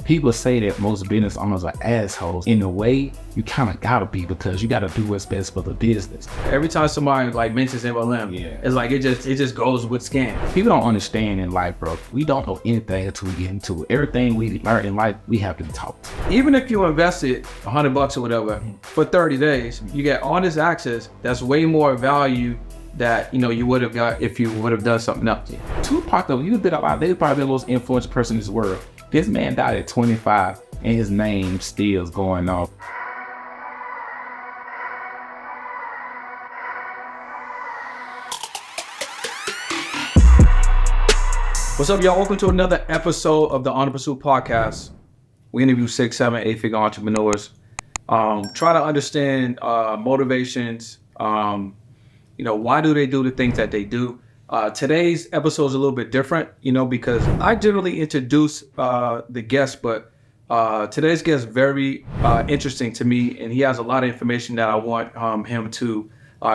people say that most business owners are assholes. In a way, you kind of gotta be, because you gotta do what's best for the business. Every time somebody like mentions MLM, it's like it just goes with scam. People don't understand in life, bro. We don't know anything until we get into it. Everything we learn in life, we have to be taught. Even if you invested $100 or whatever for 30 days, you get all this access. That's way more value that you would have got if you would have done something else. Tupac, though, he's probably the most influential person in this world. This man died at 25, and his name still is going off. What's up, y'all? Welcome to another episode of the On the Pursuit podcast. We interview 6, 7, 8-figure entrepreneurs. Try to understand motivations. Why do they do the things that they do? Today's episode is a little bit different, because I generally introduce the guest, but today's guest is very interesting to me, and he has a lot of information that I want him to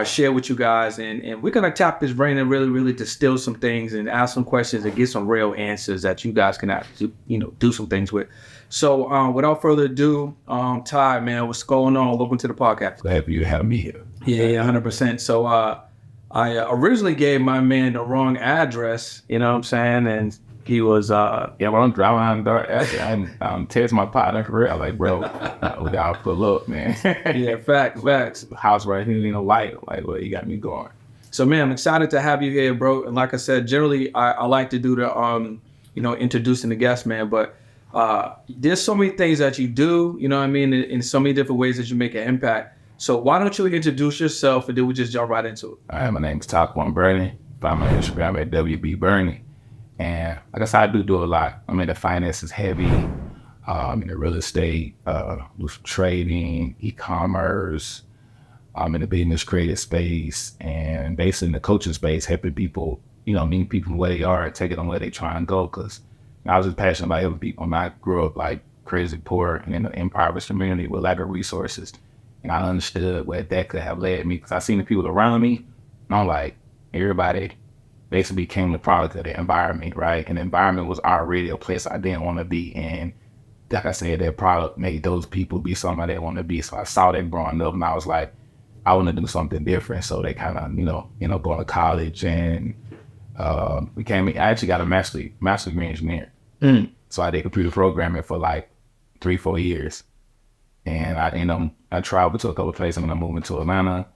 share with you guys, and we're gonna tap his brain and really distill some things and ask some questions and get some real answers that you guys can actually, do some things with. So without further ado, Ty, man, what's going on? Welcome to the podcast. Glad for you to have me here. Yeah, 100%. So I originally gave my man the wrong address, you know what I'm saying? And he was, when I'm driving on I'm text my partner for real. Like, bro, we gotta pull up, man. Yeah, facts. House right here, light. Like, well, you got me going. So, man, I'm excited to have you here, bro. And like I said, generally, I like to do the, introducing the guest, man. But there's so many things that you do, in so many different ways that you make an impact. So why don't you introduce yourself, and then we just jump right into it. All right, my name is Tyquan Burney. Find my Instagram at WB Burney. And like I said, I do a lot. I'm in the finances heavy. I'm in the real estate, trading, e-commerce. I'm in the business creative space, and basically in the coaching space, helping people, meeting people where they are and taking them where they try and go. Because I was just passionate about helping people. When I grew up like crazy poor and in an impoverished community with lack of resources. And I understood where that could have led me, because I seen the people around me, and I'm like, everybody basically became the product of the environment, right? And the environment was already a place I didn't want to be. And like I said, that product made those people be somebody they want to be. So I saw that growing up, and I was like, I want to do something different. So they kind of, going to college, and I actually got a master's degree in engineering. So I did computer programming for like 3-4 years. And I traveled to a couple of places when I moved into Atlanta.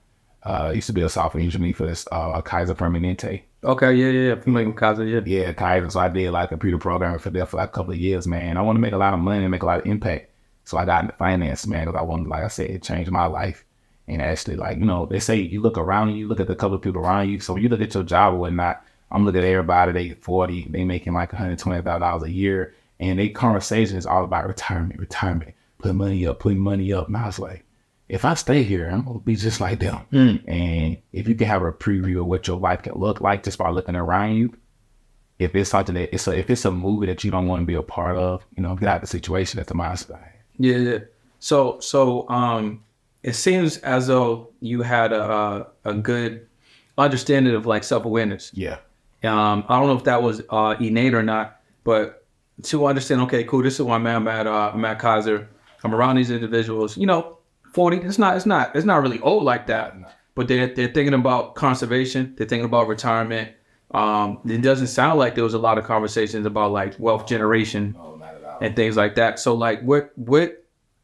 I used to be a software engineer for this Kaiser Permanente. Okay, yeah. Familiar with Kaiser, yeah. Yeah, Kaiser. So I did like computer programming for them for like a couple of years, man. I want to make a lot of money and make a lot of impact. So I got into finance, man, because I wanted, like I said, change my life. And actually, like, they say you look around you, look at the couple of people around you. So when you look at your job or whatnot, I'm looking at everybody, they 40, they making like $120,000 a year. And their conversation is all about retirement. Putting money up. And I was like, if I stay here, I'm gonna be just like them. And if you can have a preview of what your life can look like just by looking around you, if it's something that if it's a movie that you don't want to be a part of, get out of the situation. That's the mindset. Yeah. So it seems as though you had a good understanding of like self-awareness. Yeah. I don't know if that was innate or not, but to understand, okay, cool, this is why I'm at Kaiser. I'm around these individuals, 40, it's not really old like that, but they're thinking about conservation. They're thinking about retirement. It doesn't sound like there was a lot of conversations about like wealth generation and things like that. So like what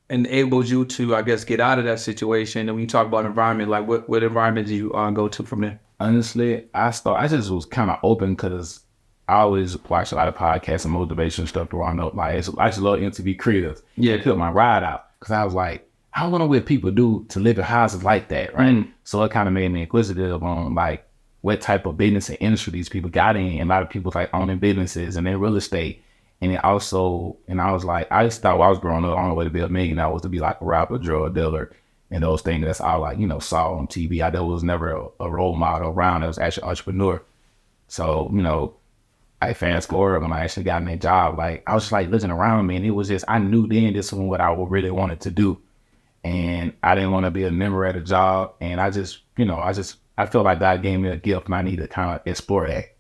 enabled you to, I guess, get out of that situation? And when you talk about environment, like what environment do you go to from there? Honestly, I just was kind of open, because I always watch a lot of podcasts and motivation stuff growing up. Like, I just love MTV creators. Yeah. Put my ride out, because I was like, I don't know what people do to live in houses like that, right? So it kind of made me inquisitive on like what type of business and industry these people got in. And a lot of people like owning businesses and in real estate. And I was like, I just thought when I was growing up, the only way to be a millionaire was to be like a rapper, drug dealer, and those things. That's all like, saw on TV. There was never a role model around that was actually an entrepreneur. So, I fast forward when I actually got in that job, like I was just like looking around me, and it was just, I knew then this was what I really wanted to do. And I didn't want to be a member at a job. And I felt like God gave me a gift, and I need to kind of explore that.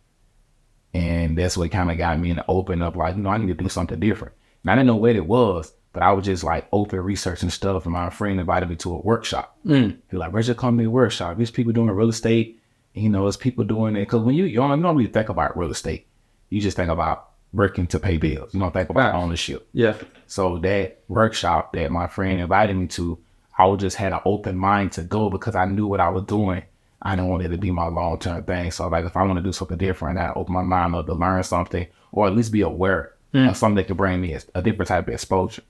And that's what kind of got me to open up, like, I need to do something different. And I didn't know what it was, but I was just like open researching stuff. And my friend invited me to a workshop. He like, where's your company workshop? There's people doing real estate. You know, there's people doing it. Because when you don't really think about real estate. You just think about working to pay bills. You don't think about ownership. Yeah. So that workshop that my friend invited me to, I just had an open mind to go because I knew what I was doing. I didn't want it to be my long-term thing. So like if I want to do something different, I open my mind up to learn something or at least be aware of something that could bring me a different type of exposure.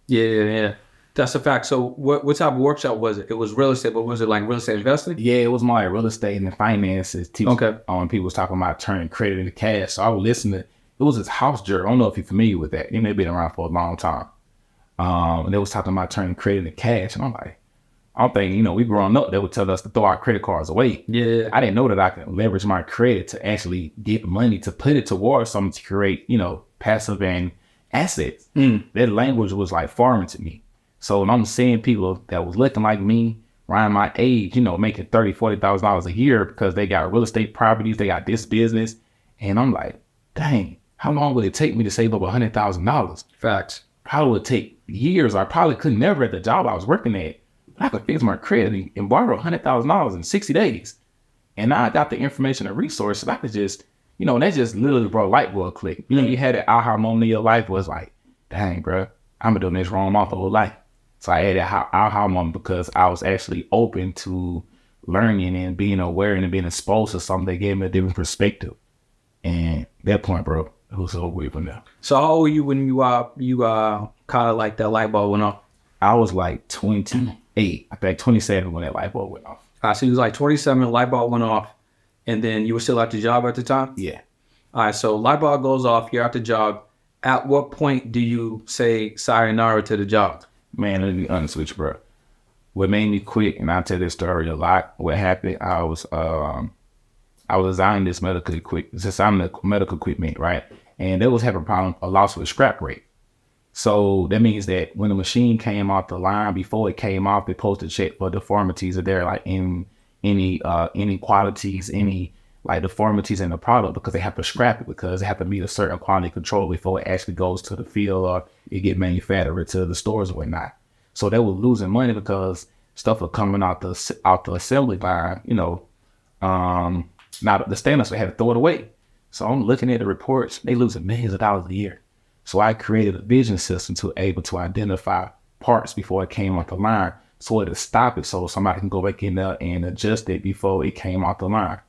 Yeah. That's a fact. So what type of workshop was it? It was real estate, but was it like real estate investing? Yeah, it was more like real estate and finances. Okay. People was talking about turning credit into cash. So I was listening. It was this house journal. I don't know if you're familiar with that. It may have been around for a long time. And they was talking about turning credit into cash. And I'm like, I'm thinking, we growing up, they would tell us to throw our credit cards away. Yeah. I didn't know that I could leverage my credit to actually get money to put it towards something to create, passive and assets. That language was like foreign to me. So when I'm seeing people that was looking like me, around my age, making $30,000, $40,000 a year because they got real estate properties, they got this business. And I'm like, dang, how long would it take me to save up $100,000? Facts. Probably would take years. I probably could never at the job I was working at. I could fix my credit and borrow $100,000 in 60 days. And now I got the information and resources. I could just, that just literally, bro, light bulb click. You had that aha moment in your life was like, dang, bro, I've been doing this wrong my whole life. So I had that aha moment because I was actually open to learning and being aware and being exposed to something that gave me a different perspective. And that point, bro, it was so weird from there. So how old were you when you kind of like that light bulb went off? I was like 28, I think 27 when that light bulb went off. So you was like 27, light bulb went off, and then you were still at the job at the time? Yeah. All right, so light bulb goes off, you're at the job. At what point do you say sayonara to the job? Man, let me be honest with you, bro. What made me quit, and I tell this story a lot, what happened, I was designing this medical equipment, right? And they was having a loss with scrap rate. So that means that when the machine came off the line, before it came off, they supposed to check for deformities. Are there like any inequalities, any like deformities in the product, because they have to scrap it because they have to meet a certain quality control before it actually goes to the field or it get manufactured to the stores or whatnot. So they were losing money because stuff was coming out the assembly line, now the stainless, they had to throw it away. So I'm looking at the reports, they losing millions of dollars a year. So I created a vision system to able to identify parts before it came off the line so it'll stop it so somebody can go back in there and adjust it before it came off the line.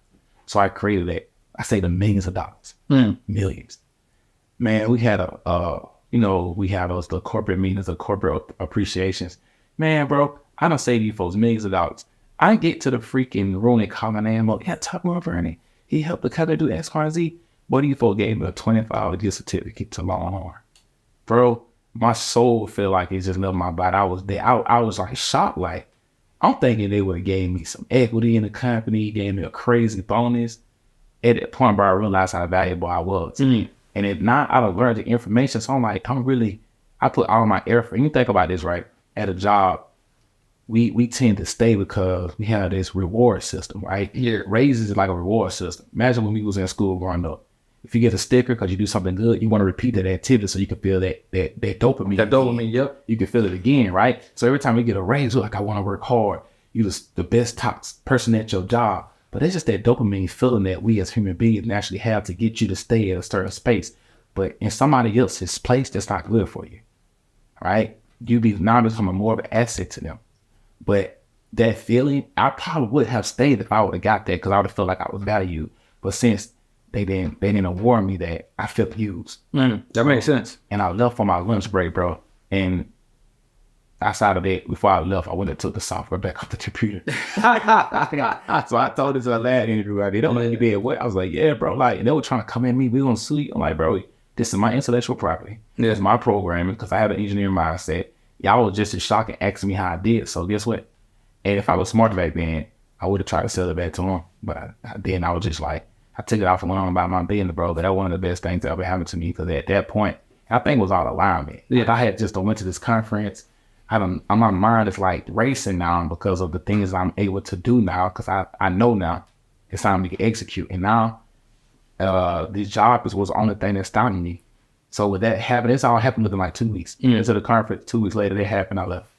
So I created that. I say the millions of dollars, millions. Man, we had we had the corporate meetings, the corporate appreciations. Man, bro, I don't say to you folks millions of dollars. I get to the freaking room and call my name up. Yeah, Tyquan Burney. He helped the company do X, Y, and Z. What do you folks gave me a 25 gift certificate to Longhorn? Bro, my soul felt like it just left my body. I was there. I was like shocked. Like, I'm thinking they would have gave me some equity in the company, gave me a crazy bonus. At that point, bro, I realized how valuable I was. And if not, I'd have learned the information. So I'm like, I put all my effort. And you think about this, right? At a job, we tend to stay because we have this reward system, right? Yeah. Raises is like a reward system. Imagine when we was in school growing up. If you get a sticker because you do something good, you want to repeat that activity so you can feel that dopamine. That dopamine, yep. You can feel it again, right? So every time we get a raise, we're like, I want to work hard. You're the best top person at your job. But it's just that dopamine feeling that we as human beings naturally have to get you to stay at a certain space. But in somebody else's place, that's not good for you, right? You be now becoming more of an asset to them. But that feeling, I probably would have stayed if I would have got that because I would have felt like I was valued. But since they didn't award me that, I felt used. That makes sense. And I left for my lunch break, bro. And outside of that, before I left, I went and took the software back off the computer. So I told this in the last interview, they don't let me be at what? I was like, yeah, bro. Like, and they were trying to come at me. We gonna sue you. I'm like, bro, this is my intellectual property. Yeah. It's my programming because I have an engineering mindset. Y'all was just as shocked and asking me how I did. So guess what? And if I was smart back then, I would have tried to sell it back to him. But then I was just like, I took it off and went on about my business, bro. But that was one of the best things that ever happened to me because at that point, I think it was all alignment. Yeah. Like I had just went to this conference. My mind is like racing now because of the things I'm able to do now because I know now it's time to execute. And now this job was the only thing that's stopping me. So with that happening, it's all happened within like 2 weeks. Into the conference, 2 weeks later, it happened. I left.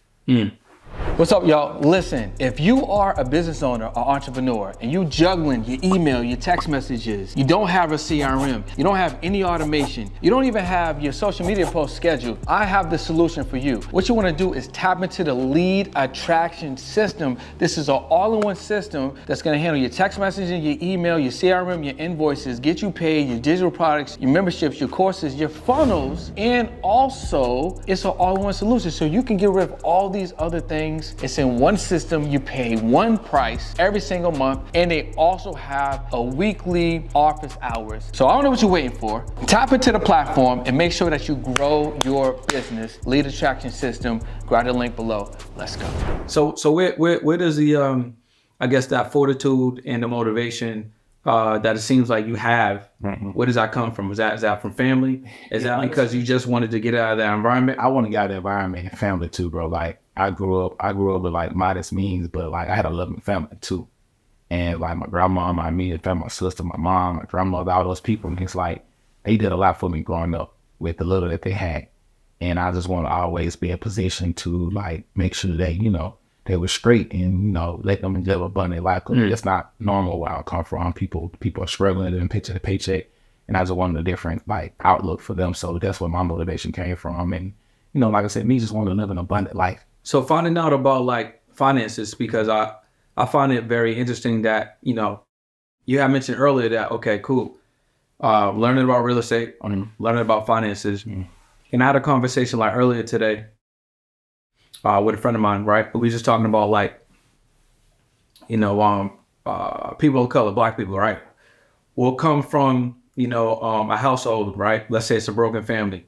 What's up, y'all? Listen, if you are a business owner or entrepreneur and you juggling your email, your text messages, you don't have a CRM, you don't have any automation, you don't even have your social media posts scheduled, I have the solution for you. What you want to do is tap into the lead attraction system. This is an all-in-one system that's going to handle your text messaging, your email, your CRM, your invoices, get you paid, your digital products, your memberships, your courses, your funnels, and also it's an all-in-one solution so you can get rid of all these other things. It's in one system. You pay one price every single month, and they also have a weekly office hours. So I don't know what you're waiting for. Tap into the platform and make sure that you grow your business. Lead attraction system. Grab the link below. Let's go. So where does the I guess that fortitude and the motivation that it seems like you have, where does that come from? Is that from family? Is that because you just wanted to get out of that environment? I want to get out of the environment and family too, bro. Like I grew up with like modest means, but like I had a loving family too. And like my grandma, my immediate family, my sister, my mom, my grandmother, all those people, and it's like they did a lot for me growing up with the little that they had. And I just want to always be in a position to like make sure that, you know, they were straight and, you know, let them live abundant life. It's not normal where I come from. People are struggling and paycheck to paycheck. And I just wanted a different like outlook for them. So that's where my motivation came from. And, you know, like I said, me just wanting to live an abundant life. So finding out about like finances, because I find it very interesting that, you know, you had mentioned earlier that, okay, cool. Learning about real estate, learning about finances. And I had a conversation like earlier today with a friend of mine, right? We were just talking about like, you know, people of color, black people, right? Will come from, you know, a household, right? Let's say it's a broken family,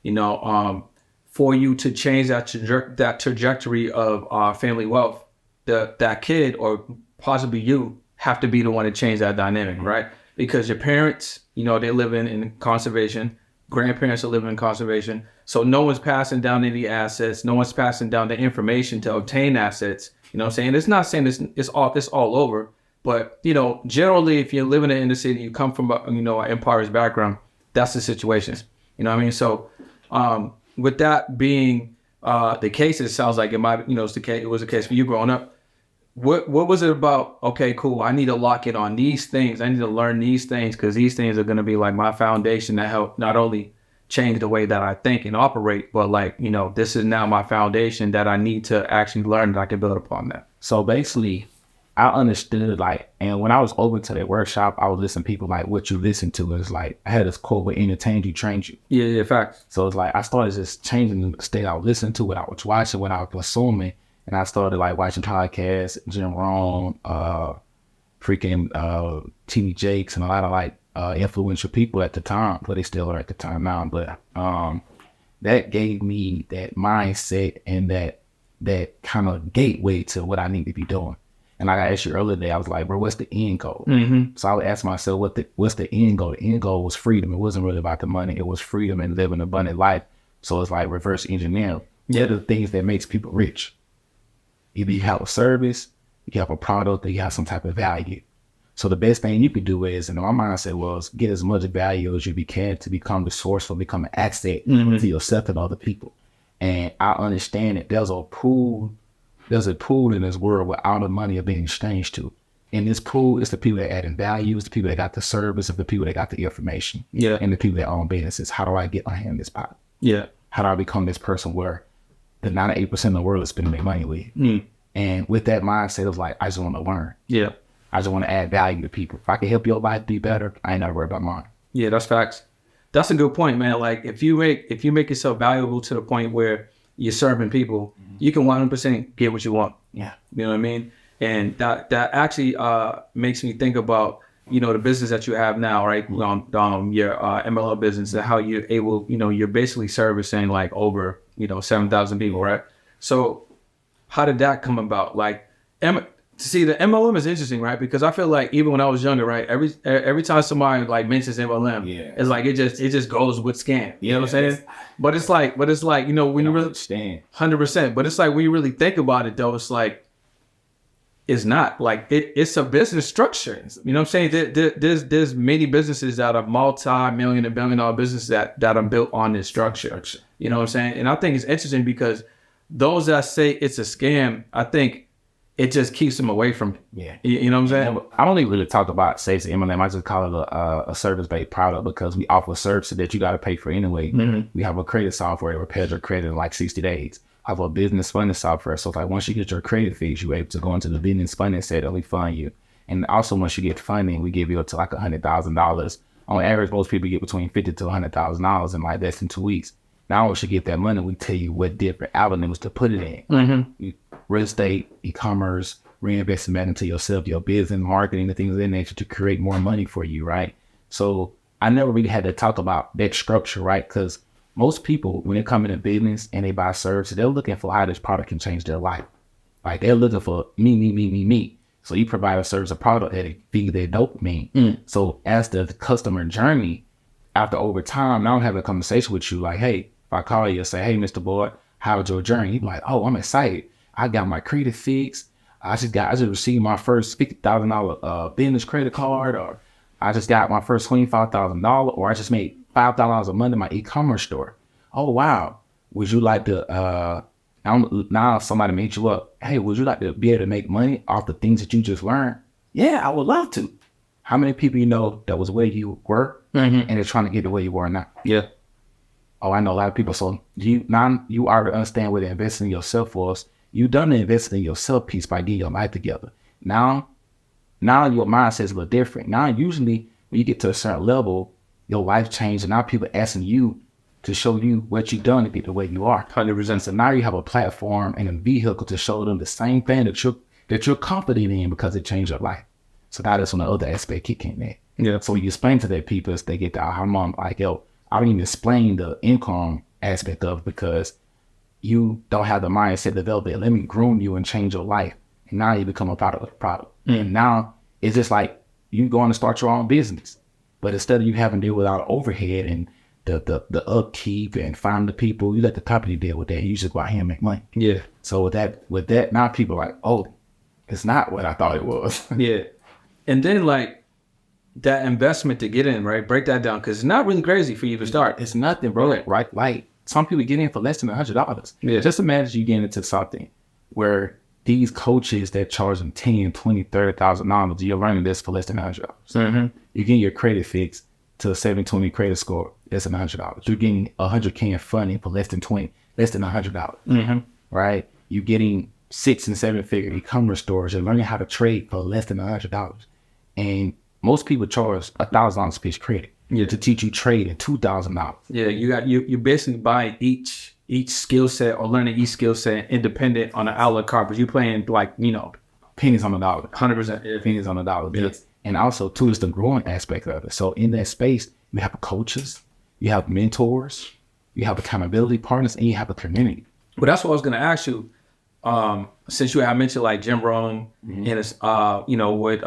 you know, for you to change that trajectory of family wealth, that kid or possibly you have to be the one to change that dynamic, right? Because your parents, you know, they live in conservation. Grandparents are living in conservation. So no one's passing down any assets. No one's passing down the information to obtain assets. You know what I'm saying? It's not saying it's all over, but, you know, generally, if you're living in the city, you come from, you know, an impoverished background, that's the situations. You know what I mean? So with that being the case, it sounds like it might, you know, it was the case for you growing up. What was it about? Okay, cool. I need to lock in on these things. I need to learn these things because these things are going to be like my foundation that help not only change the way that I think and operate, but like, you know, this is now my foundation that I need to actually learn that I can build upon that. So basically, I understood like, and when I was over to that workshop, I was listening to people like what you listen to. It's like I had this quote with entertained you, trained you. Yeah, facts. So it's like I started just changing the state I was listening to, what I was watching, what I was consuming. And I started like watching podcasts, Jim Rohn, TV Jakes, and a lot of like influential people at the time, but they still are at the time now. But that gave me that mindset and that kind of gateway to what I need to be doing. And like I asked you earlier today, I was like, bro, what's the end goal? So I would ask myself, what's the end goal? The end goal was freedom. It wasn't really about the money. It was freedom and living an abundant life. So it's like reverse engineering. They're the things that makes people rich. Either you have a service, you have a product, or you have some type of value. So the best thing you could do is, and my mindset was, get as much value as you can to become the source for becoming an asset to yourself and other people. And I understand that there's a pool in this world where all the money are being exchanged to. And this pool is the people that adding value, it's the people that got the service, and the people that got the information. Yeah. And the people that own businesses. How do I get my hand in this pot? Yeah. How do I become this person where the 98% of the world is spending their money with? And with that mindset of like, I just want to learn. Yeah. I just want to add value to people. If I can help your life be better, I ain't never worried about mine. Yeah, that's facts. That's a good point, man. Like if you make yourself valuable to the point where you're serving people, you can 100% get what you want. Yeah. You know what I mean? And that actually makes me think about, you know, the business that you have now, right? Your MLM business and how you're able, you know, you're basically servicing like over, you know, 7,000 people, right? So how did that come about? Like, see, the MLM is interesting, right? Because I feel like even when I was younger, right, every time somebody like mentions MLM, it's like it just goes with scam. You know what I'm saying? But it's like, you know, when you really understand 100%. But it's like when you really think about it, though, it's like is not. Like it's a business structure. You know what I'm saying? There's many businesses that are multi-million and billion-dollar businesses that are built on this structure. You know what I'm saying? And I think it's interesting because those that say it's a scam, I think it just keeps them away from it. Yeah. You know what I'm saying? I don't even really talk about sales and MLM. I just call it a service-based product because we offer services that you got to pay for anyway. We have a credit software that repairs your credit in like 60 days. I have a business funding software. So it's like once you get your credit fees, you're able to go into the business funding set and we fund you. And also once you get funding, we give you up to like $100,000. On average, most people get between $50,000 to $100,000 in like less than 2 weeks. Now once you get that money, we tell you what different avenues to put it in. Real estate, e-commerce, reinvesting back into yourself, your business, marketing, the things of that nature to create more money for you, right? So I never really had to talk about that structure, right? Because most people, when they come into business and they buy services, they're looking for how this product can change their life. Like they're looking for me. So you provide a service or product that feeds their dopamine. So as the customer journey, after over time, now I'm having a conversation with you like, hey, if I call you and say, hey, Mr. Boyd, how's your journey? You're like, oh, I'm excited. I got my credit fixed. I just received my first $50,000 business credit card, or I just got my first $25,000, or I just made $5,000 a month in my e-commerce store. Oh, wow. Would you like to, now somebody meet you up. Hey, would you like to be able to make money off the things that you just learned? Yeah, I would love to. How many people you know that was where you were and they're trying to get to where you are now? Yeah. Oh, I know a lot of people. So you already understand where the investing in yourself was. You done the investing in yourself piece by getting your life together. Now your mindset is a little different. Now, usually when you get to a certain level, your life changed, and now people asking you to show you what you've done to get to where you are. 100%. So now you have a platform and a vehicle to show them the same thing that you're confident in because it changed your life. So now that's when the other aspect kicking in. Yeah. So when you explain to their people, they get the aha moment, like, yo, I don't even explain the income aspect of it because you don't have the mindset developed. Let me groom you and change your life. And now you become a part of the product. And now it's just like you going to start your own business. But instead of you having to deal with all the overhead and the upkeep and find the people, you let the company deal with that. And you just go out here and make money. Yeah. So with that, now people are like, oh, it's not what I thought it was. Yeah. And then like that investment to get in, right? Break that down because it's not really crazy for you to start. It's nothing, bro. Right? Like some people get in for less than $100. Yeah. Just imagine you getting into something where these coaches that charge them $10,000, $20,000, $30,000, you're learning this for less than $100. You're getting your credit fixed to a 720 credit score, less than $100. You're getting $100K in funding for less than $100. Right? You're getting 6 and 7 figure e-commerce stores. You're learning how to trade for less than $100. And most people charge $1,000 per piece credit to teach you trading $2,000. Yeah, you basically buy each skill set or learning each skill set independent on an a la carte, but you're playing like, pennies on the dollar. 100%. Yeah. Pennies on the dollar. Yeah. And also too is the growing aspect of it. So in that space, you have coaches, you have mentors, you have accountability partners, and you have a community. Well, that's what I was going to ask you. Since you had mentioned like Jim Rohn and it's, with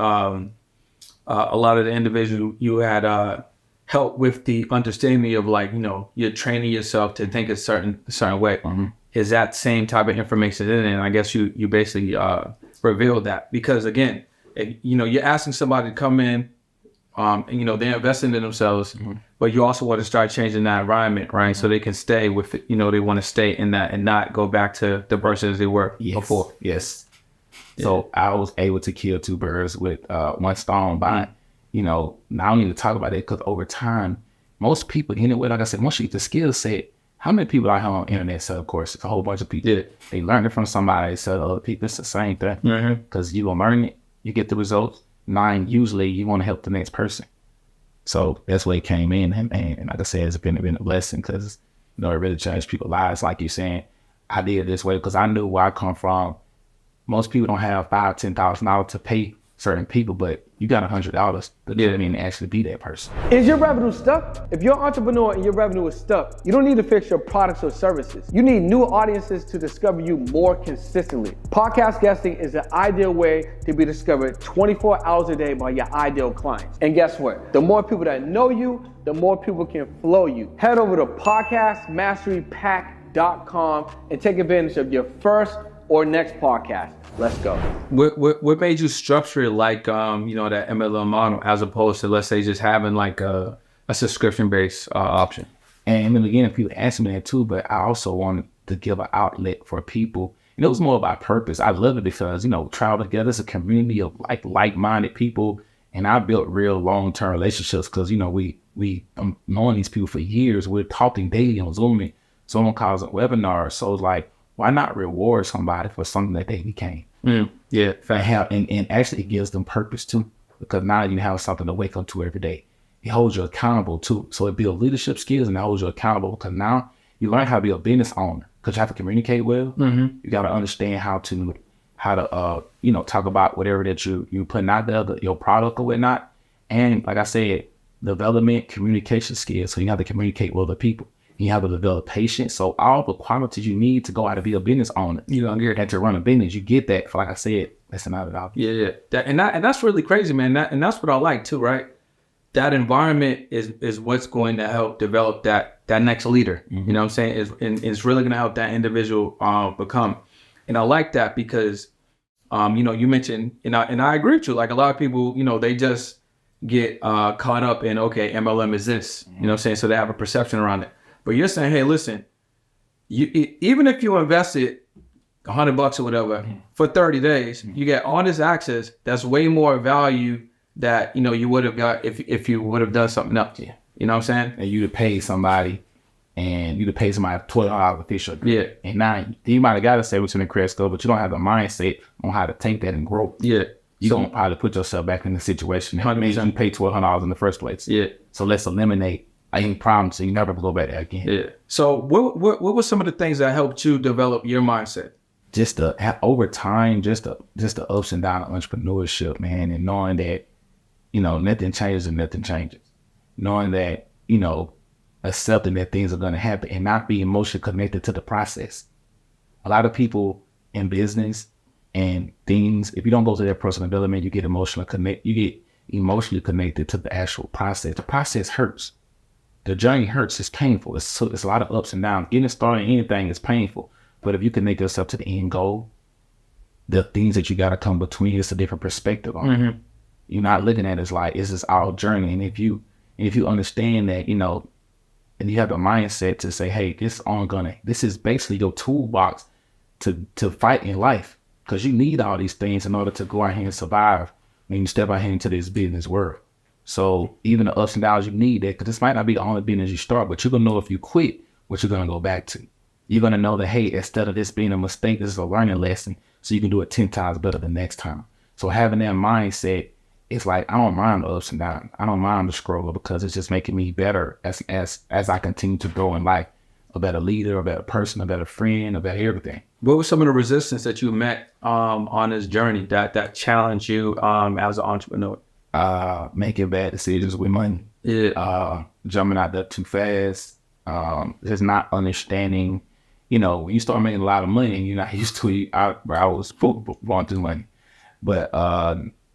a lot of the individuals you had help with the understanding of like, you're training yourself to think a certain way. Is that same type of information in it? And I guess you basically revealed that because again, if, you're asking somebody to come in, and they're investing in themselves, but you also want to start changing that environment, right? So they can stay with, they want to stay in that and not go back to the persons they were before. Yes. So I was able to kill 2 birds with one stone by, now I don't need to talk about it because over time, most people, anyway, like I said, once you get the skill set, how many people out here on the internet sell courses? A whole bunch of people. Yeah. They learn it from somebody, sell to other people. It's the same thing. Because you will learn it, you get the results. 9, usually you want to help the next person. So that's where it came in. And like I said, it's been a blessing because, it really changed people's lives. Like you're saying, I did it this way because I knew where I come from. Most people don't have $5,000, $10,000 to pay certain people, but you got $100 to actually be that person. Is your revenue stuck? If you're an entrepreneur and your revenue is stuck, you don't need to fix your products or services. You need new audiences to discover you more consistently. Podcast guesting is the ideal way to be discovered 24 hours a day by your ideal clients. And guess what? The more people that know you, the more people can flow you. Head over to podcastmasterypack.com and take advantage of your first or next podcast. Let's go. What made you structure it like that MLM model as opposed to, let's say, just having like a subscription based option? And then again, people ask me that too, but I also wanted to give an outlet for people. It was more about purpose. I love it because, travel together as a community of like-minded people. And I built real long-term relationships because, I'm knowing these people for years. We're talking daily on Zoom. Someone calls a webinar. So it's like, why not reward somebody for something that they became? Yeah. And actually it gives them purpose too, because now you have something to wake up to every day. It holds you accountable too. So it builds leadership skills and it holds you accountable because now you learn how to be a business owner because you have to communicate well. You got to understand how to talk about whatever that you putting out there, your product or whatnot. And like I said, development, communication skills. So you have to communicate with other people. You have to develop patience. So all the qualities you need to go out and be a business owner, and to run a business, you get that for, like I said, less than $100. Yeah. And that's really crazy, man. And that's what I like too, right? That environment is what's going to help develop that next leader. You know what I'm saying? It's really going to help that individual become. And I like that because, you mentioned, and I agree with you. Like a lot of people, they just get caught up in, okay, MLM is this. You know what I'm saying? So they have a perception around it. But you're saying, hey, listen, even if you invested $100 or whatever for 30 days, you get all this access. That's way more value that you would have got if you would have done something else. Yeah. You know what I'm saying? And you'd have paid somebody, $12 official. Yeah. And now you might have got a $7 credit score, but you don't have the mindset on how to take that and grow. Yeah. You don't probably put yourself back in the situation. That means you paid $1,200 in the first place. Yeah. So let's eliminate any problem so you never go back there again. Yeah. So what were some of the things that helped you develop your mindset? Just over time, just the ups and downs of entrepreneurship, man, and knowing that nothing changes and nothing changes. Knowing that, accepting that things are going to happen and not be emotionally connected to the process. A lot of people in business and things, if you don't go to their personal development, you get emotionally connected to the actual process. The process hurts. The journey hurts. It's painful. It's a lot of ups and downs. Getting started in anything is painful. But if you connect yourself to the end goal, the things that you got to come between, it's a different perspective on it. You're not looking at it as like, it's just our journey. And if you understand that, and you have the mindset to say, hey, this is basically your toolbox to fight in life. Because you need all these things in order to go out here and survive when you step out here into this business world. So even the ups and downs, you need that, because this might not be the only business you start, but you're going to know if you quit, what you're going to go back to. You're going to know that, hey, instead of this being a mistake, this is a learning lesson, so you can do it 10 times better the next time. So having that mindset, it's like, I don't mind the ups and downs. I don't mind the struggle, because it's just making me better as I continue to grow in life. A better leader, a better person, a better friend, a better everything. What was some of the resistance that you met on this journey that challenged you as an entrepreneur? Making bad decisions with money. Yeah. Jumping out there too fast. Just not understanding, when you start making a lot of money and you're not used to it. I was born through money. But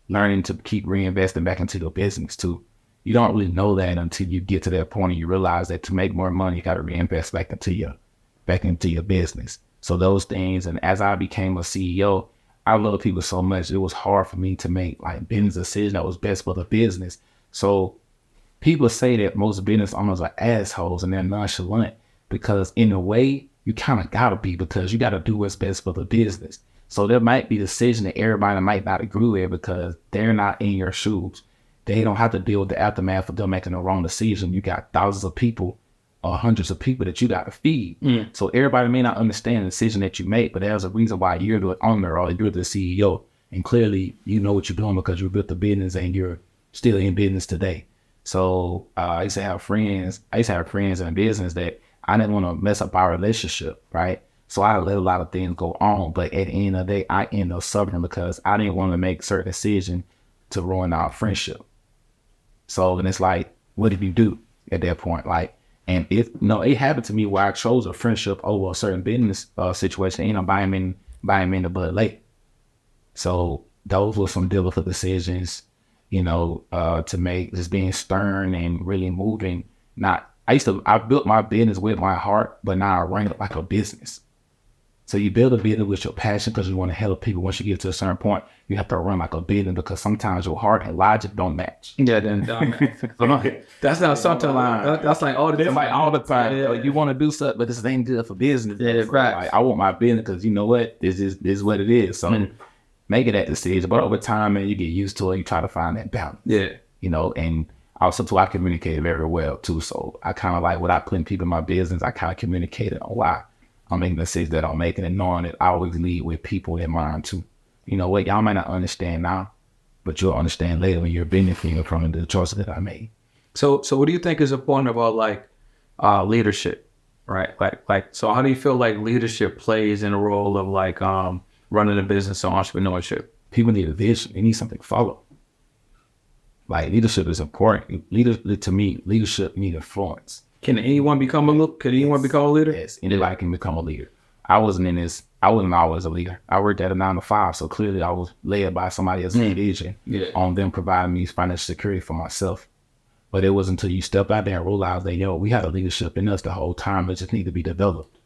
learning to keep reinvesting back into your business too. You don't really know that until you get to that point and you realize that to make more money, you got to reinvest back into your business. So those things, and as I became a CEO, I love people so much. It was hard for me to make like business decisions that was best for the business. So people say that most business owners are assholes and they're nonchalant, because in a way you kind of gotta be, because you got to do what's best for the business. So there might be decisions that everybody might not agree with because they're not in your shoes. They don't have to deal with the aftermath of them making the wrong decision. You got thousands of people or hundreds of people that you got to feed. So everybody may not understand the decision that you make, but there's a reason why you're the owner or you're the CEO. And clearly you know what you're doing because you built the business and you're still in business today. So I used to have friends in business that I didn't want to mess up our relationship, right? So I let a lot of things go on. But at the end of the day, I ended up suffering because I didn't want to make certain decisions to ruin our friendship. So then it's like, what did you do at that point? Like, and it happened to me where I chose a friendship over a certain business situation and I'm buying in the Bud Light. So those were some difficult decisions, to make, just being stern and really moving. I built my business with my heart, but now I run it like a business. So you build a business with your passion because you want to help people. Once you get to a certain point, you have to run like a business because sometimes your heart and logic don't match. Yeah, then that's not sometimes. That's like all the It's time. like all the time. Yeah. Like, you want to do something, but this ain't good for business. Yeah, So, right. like, I want my business because you know what? This is what it is. So making that decision. But over time, man, you get used to it. You try to find that balance. Yeah. You know, and also too, I communicate very well too. So I kind of like, without putting people in my business, I kind of communicated on why I'm making the decisions that I'm making, and knowing that I always lead with people in mind too. You know what? Y'all might not understand now, but you'll understand later when you're benefiting from the choices that I made. So what do you think is important about like leadership, right? Like, so how do you feel like leadership plays in the role of like running a business or entrepreneurship? People need a vision. They need something to follow. Like, leadership is important. To me, leadership need influence. Can anyone become a leader? Yes, anybody can become a leader. I wasn't always a leader. I worked at a 9 to 5, so clearly I was led by somebody else's vision on them providing me financial security for myself. But it wasn't until you step out there and realize that, we had a leadership in us the whole time. It just need to be developed.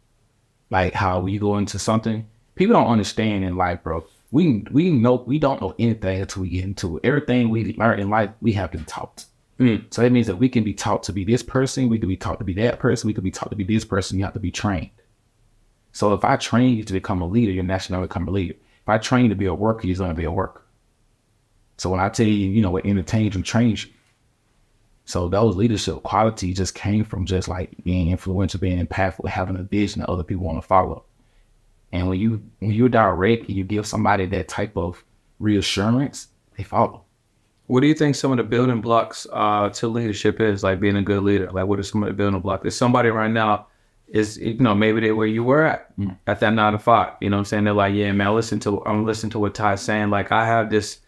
Like how when you go into something, people don't understand in life, bro. We don't know anything until we get into it. Everything we learn in life, we have been taught. So that means that we can be taught to be this person, we can be taught to be that person, we can be taught to be this person. You have to be trained. So if I train you to become a leader, you're naturally going to become a leader. If I train you to be a worker, you're going to be a worker. So when I tell you, what entertains and trains you. So those leadership qualities just came from just like being influential, being impactful, having a vision that other people want to follow. And when you're direct and you give somebody that type of reassurance, they follow. What do you think some of the building blocks to leadership is, like being a good leader? Like, what are some of the building blocks? There's somebody right now is, maybe they're where you were at that 9 to 5. You know what I'm saying? They're like, yeah, man, I'm listening to what Ty's saying. Like, I have this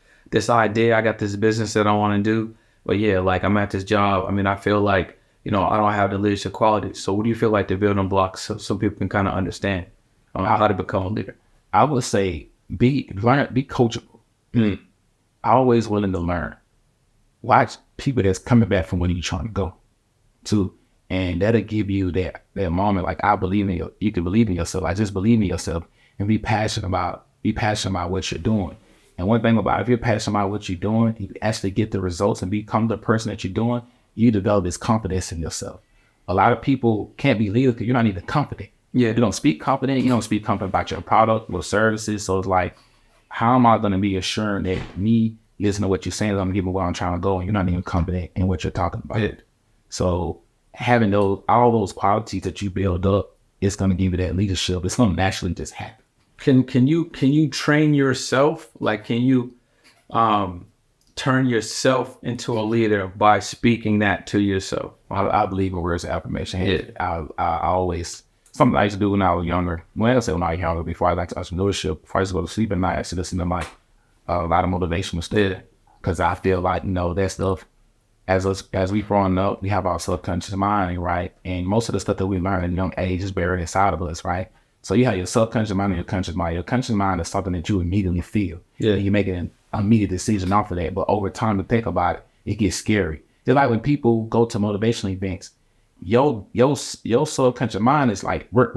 idea. I got this business that I want to do. But yeah, like, I'm at this job. I mean, I feel like, I don't have the leadership qualities. So what do you feel like the building blocks so people can kind of understand how to become a leader? I would say be coachable. Always willing to learn. Watch people that's coming back from where you're trying to go to, and that'll give you that moment. Like, I believe in you. You can believe in yourself. Like, just believe in yourself and be passionate about what you're doing. And one thing about, if you're passionate about what you're doing, you actually get the results and become the person that you're doing. You develop this confidence in yourself. A lot of people can't be leaders because you're not even confident. Yeah, you don't speak confident. You don't speak confident about your product or services. So it's like, how am I going to be assured that me listening to what you're saying is going to give me where I'm trying to go, and you're not even confident in what you're talking about? Yeah. So having all those qualities that you build up, it's going to give you that leadership. It's going to naturally just happen. Can you train yourself? Like, can you turn yourself into a leader by speaking that to yourself? I believe in words of affirmation. Yeah. I always, something I used to do when I was younger. Well, I say when I was younger, before I got to entrepreneurship, before I used to go to sleep at night, I used to listen to like a lot of motivational stuff, because I feel like, that stuff, as we growing up, we have our subconscious mind, right? And most of the stuff that we learn at a young age is buried inside of us, right? So you have your subconscious mind and your conscious mind. Your conscious mind is something that you immediately feel. Yeah. And you make an immediate decision off of that. But over time, to think about it, it gets scary. Just like when people go to motivational events, your subconscious mind is like work,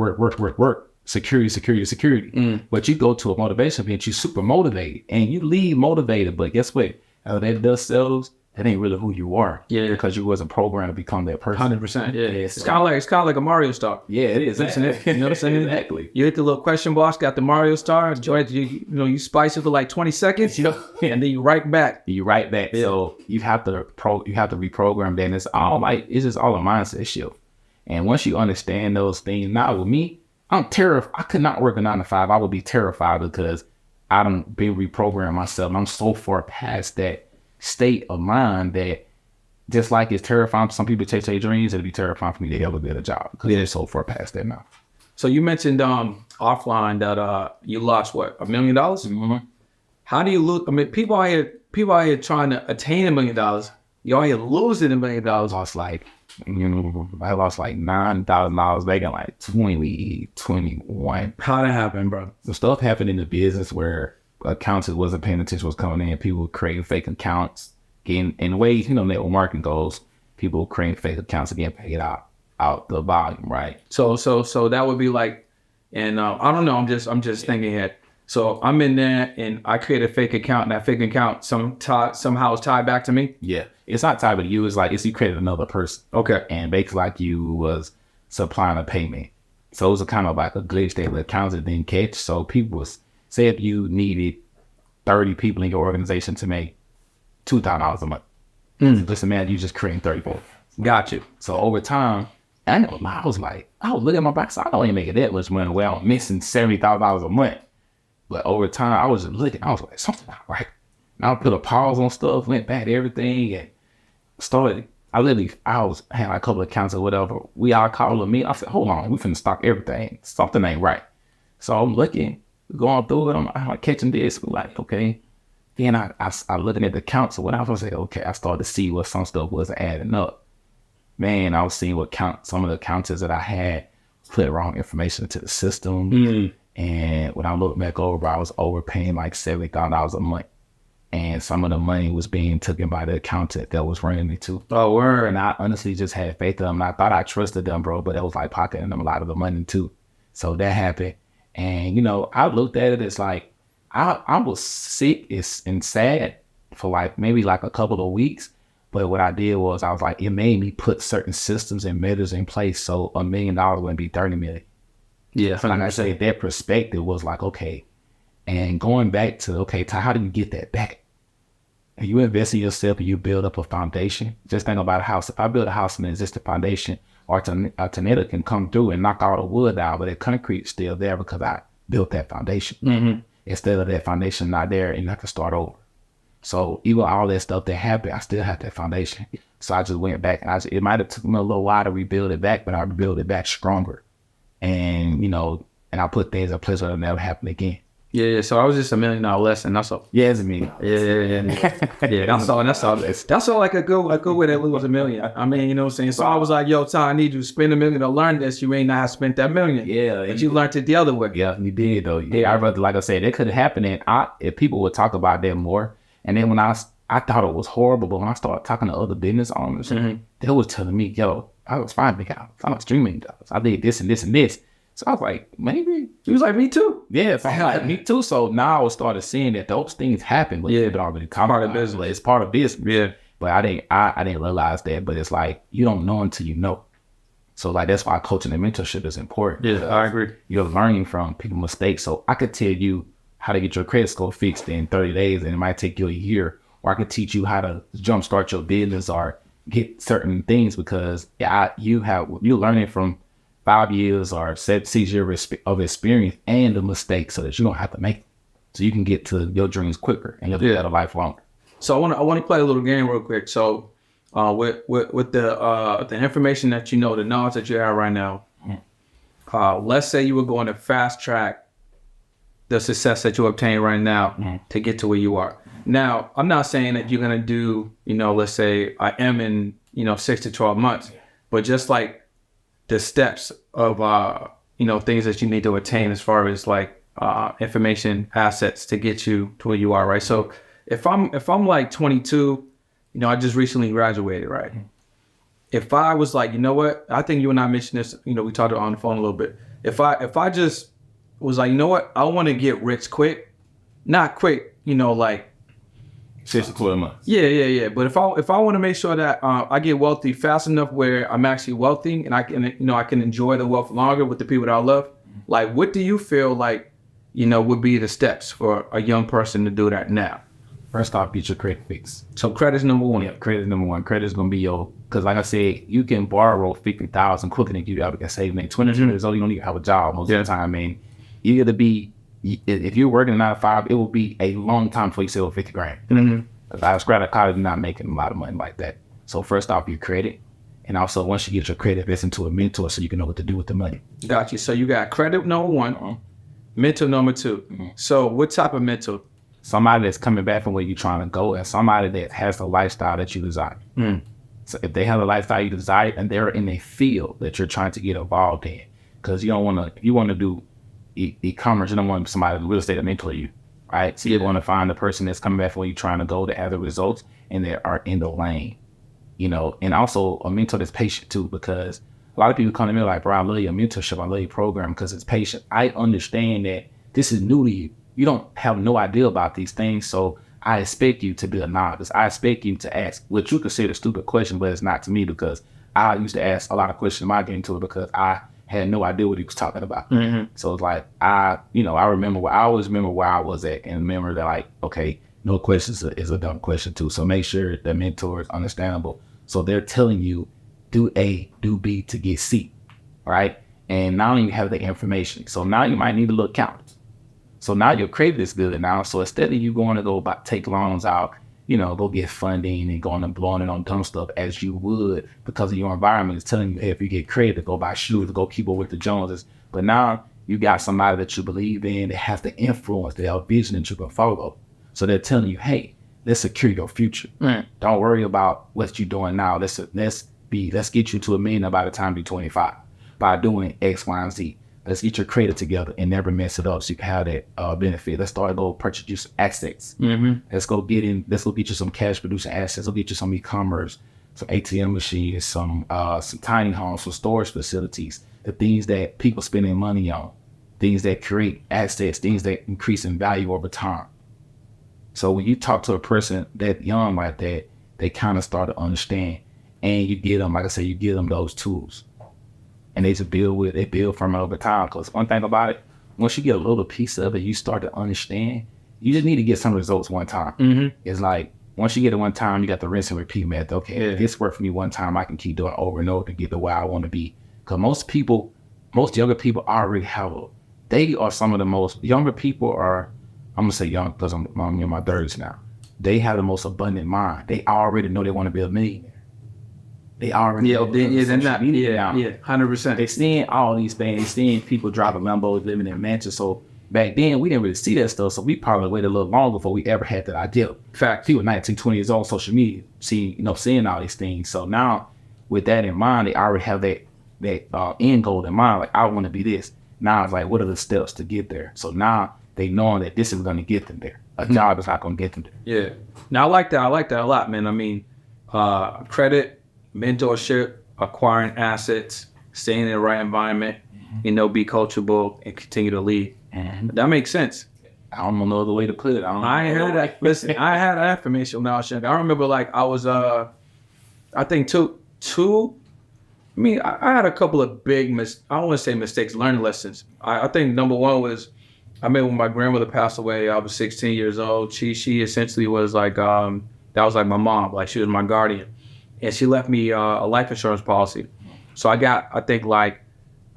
security. But you go to a motivation event, you're super motivated and you leave motivated. But guess what? That does selves. That ain't really who you are. Yeah. Because you wasn't programmed to become that person. 100%. Yeah. It's kind of like a Mario star. Yeah, it is. Isn't it? You know what I'm saying? Exactly. You hit the little question box, got the Mario star, you spice it for like 20 seconds, and then you right back. Yeah. So you have to reprogram that. And it's just all a mindset shift. And once you understand those things, now with me, I'm terrified. I could not work a 9 to 5. I would be terrified because I don't be reprogrammed myself. I'm so far past that state of mind that, just like it's terrifying for some people to chase their dreams, it'd be terrifying for me to ever get a job because they're so far past that now. So you mentioned offline that you lost what, $1 million? Mm-hmm. How do you lose? I mean, people out here trying to attain $1 million. You out here losing $1 million. I lost like $9,000 back in like 2021. How'd that happen, bro? The stuff happened in the business where accounts that wasn't paying attention was coming in. People creating fake accounts, getting in ways, network marketing goes. People creating fake accounts and getting paid out the volume, right? So that would be like And I don't know. I'm just thinking ahead. So I'm in there, and I create a fake account, and that fake account somehow is tied back to me. Yeah, it's not tied to you. It's like you created another person. Okay. And basically like you was supplying a payment. So it was a kind of like a glitch that the accountant didn't catch. So people was, say if you needed 30 people in your organization to make $2,000 a month. Listen, man, you just creating 34. Got you. So over time, I was looking at my back. So I don't even make it that much money. Well, I'm missing $70,000 a month. But over time, I was just looking. I was like, something not right. And I put a pause on stuff, went back to everything, and started. I had like a couple of accounts or whatever. We all called me. I said, hold on, we finna stock everything. Something ain't right. So I'm looking, going through it. I'm like catching this. Like, okay. Then I looking at the accounts or whatever. I was like, okay. I started to see what some stuff wasn't adding up. Man, I was seeing some of the accountants that I had put wrong information into the system. And when I looked back over, I was overpaying like $70,000 a month. And some of the money was being taken by the accountant that was running me too. Oh, word. And I honestly just had faith in them. And I thought I trusted them, bro, but it was like pocketing them a lot of the money too. So that happened. And, I looked at it as like, I was sick and sad for like maybe like a couple of weeks. But what I did was I was like, it made me put certain systems and measures in place. So $1 million wouldn't be 30 million. Yeah. So like I say, that perspective was like, okay. And going back to, okay, Ty, how do you get that back? And you invest in yourself and you build up a foundation. Just think about a house. If I build a house and there's just a foundation, or a tornado can come through and knock all the wood out, but the concrete's still there because I built that foundation. Instead of that foundation not there, and I can start over. So even all that stuff that happened, I still have that foundation. So I just went back, and it might have took me a little while to rebuild it back, but I rebuilt it back stronger. And, and I put things in place so it'll never happen again. Yeah. So I was just $1 million lesson. That's all. Yeah, it's me. Yeah. That's all. That's all like a good way to lose $1 million. I mean, you know what I'm saying? So I was like, yo, Ty, I need you to spend $1 million to learn this. You may not have spent that $1 million. Yeah. But you learned it the other way. Yeah, you did though. Yeah, I'd rather, like I said, it could have happened, and if people would talk about that more. And then when I thought it was horrible, but when I started talking to other business owners, they was telling me, yo, I was fine, big house. I'm not streaming jobs. I did this and this and this. So I was like, maybe. He was like, me too. Yeah, so I'm like, me too. So now I started seeing that those things happen, but they've been already part of business. It's part of business. Yeah. But I didn't realize that. But it's like, you don't know until you know. So like, that's why coaching and mentorship is important. Yeah, I agree. You're learning from people's mistakes. So I could tell you how to get your credit score fixed in 30 days, and it might take you a year. Or I could teach you how to jumpstart your business or get certain things, because you're learning from 5 years or 6 years of experience and the mistakes, so that you don't have to make them. So you can get to your dreams quicker and you'll do that a life longer. So I want to play a little game real quick. So with the information that the knowledge that you have right now, let's say you were going to fast track the success that you obtain right now to get to where you are. Now, I'm not saying that you're going to do, let's say I am in, 6 to 12 months, but just like the steps of, things that you need to attain as far as like information assets to get you to where you are, right? So if I'm like 22, I just recently graduated, right? If I was like, you know what, I think you and I mentioned this, we talked on the phone a little bit. If I just was like, you know what, I want to get rich quick, not quick, like 6 to 12 months. Yeah. But if I want to make sure that I get wealthy fast enough where I'm actually wealthy and I can enjoy the wealth longer with the people that I love, like what do you feel like, would be the steps for a young person to do that now? First off, get your credit fixed. So credit's number one. Yeah, credit's number one. Credit's gonna be because like I said, you can borrow $50,000 quicker than you ever can save. Man, 22 years old, you don't even have a job most of the time. Man, you gotta be. If you're working 9 to 5, it will be a long time before you save $50,000. I was graduated college, not making a lot of money like that. So first off, your credit, and also once you get your credit, invest into a mentor so you can know what to do with the money. Got you. So you got credit number one, mentor number two. So what type of mentor? Somebody that's coming back from where you're trying to go, and somebody that has the lifestyle that you desire. So if they have the lifestyle you desire and they're in a field that you're trying to get involved in, because you don't want to, if you want to do e-commerce, you don't want somebody in real estate to mentor you, right? So you want to find the person that's coming back from where you're trying to go to have the results and they are in the lane, and also a mentor that's patient too, because a lot of people come to me like, bro, I love your mentorship. I love your program because it's patient. I understand that this is new to you. You don't have no idea about these things. So I expect you to be a novice. I expect you to ask what you consider a stupid question, but it's not to me because I used to ask a lot of questions when I get into it because I had no idea what he was talking about. So it's like, I always remember where I was at and remember that like, okay, no questions is a dumb question too. So make sure the mentor is understandable. So they're telling you, do A, do B to get C, right? And now you have the information. So now you might need a little accountants. So now your credit is good now. So instead of you going to go take loans out, go get funding and going and blowing it on dumb stuff as you would because of your environment is telling you, hey, if you get credit, go buy shoes, to go keep up with the Joneses. But now you got somebody that you believe in that has the influence, that have vision that you can follow. So they're telling you, hey, let's secure your future. Don't worry about what you're doing now. Let's get you to $1 million by the time you're 25 by doing X, Y, and Z. Let's get your credit together and never mess it up so you can have that benefit. Let's start go purchase you some assets. Let's go get you some cash producing assets. Let's get you some e-commerce, some ATM machines, some tiny homes, some storage facilities, the things that people spending money on, things that create assets, things that increase in value over time. So when you talk to a person that young like that, they kind of start to understand, and you give them, like I said, you give them those tools. And they just build from it over time. Because one thing about it, once you get a little piece of it, you start to understand, you just need to get some results one time. It's like, once you get it one time, you got the rinse and repeat method. Okay, if this worked for me one time, I can keep doing it over and over to get to where I want to be. Because most younger people already they are some of the most, younger people are, I'm going to say young because I'm in my 30s now. They have the most abundant mind. They already know they want to be a millionaire. They already they're not. Yeah, 100%. They seeing all these things. They seeing people driving Lambos, living in mansions. So back then, we didn't really see that stuff. So we probably waited a little longer before we ever had that idea. In fact, people 19, 20 years old, social media, seeing all these things. So now, with that in mind, they already have that end goal in mind. Like, I want to be this. Now it's like, what are the steps to get there? So now they knowing that this is going to get them there. A job is not going to get them there. Yeah. Now I like that. I like that a lot, man. I mean, credit, mentorship, acquiring assets, staying in the right environment, be coachable and continue to lead. That makes sense. I don't know no other way to put it. I heard that. Listen, I had that information when I was young. I remember like I was, I think I had a couple of big, I don't want to say mistakes, learning lessons. I think number one was, I remember when my grandmother passed away, I was 16 years old. She essentially was like, that was like my mom, like she was my guardian. And she left me a life insurance policy. So I got, I think like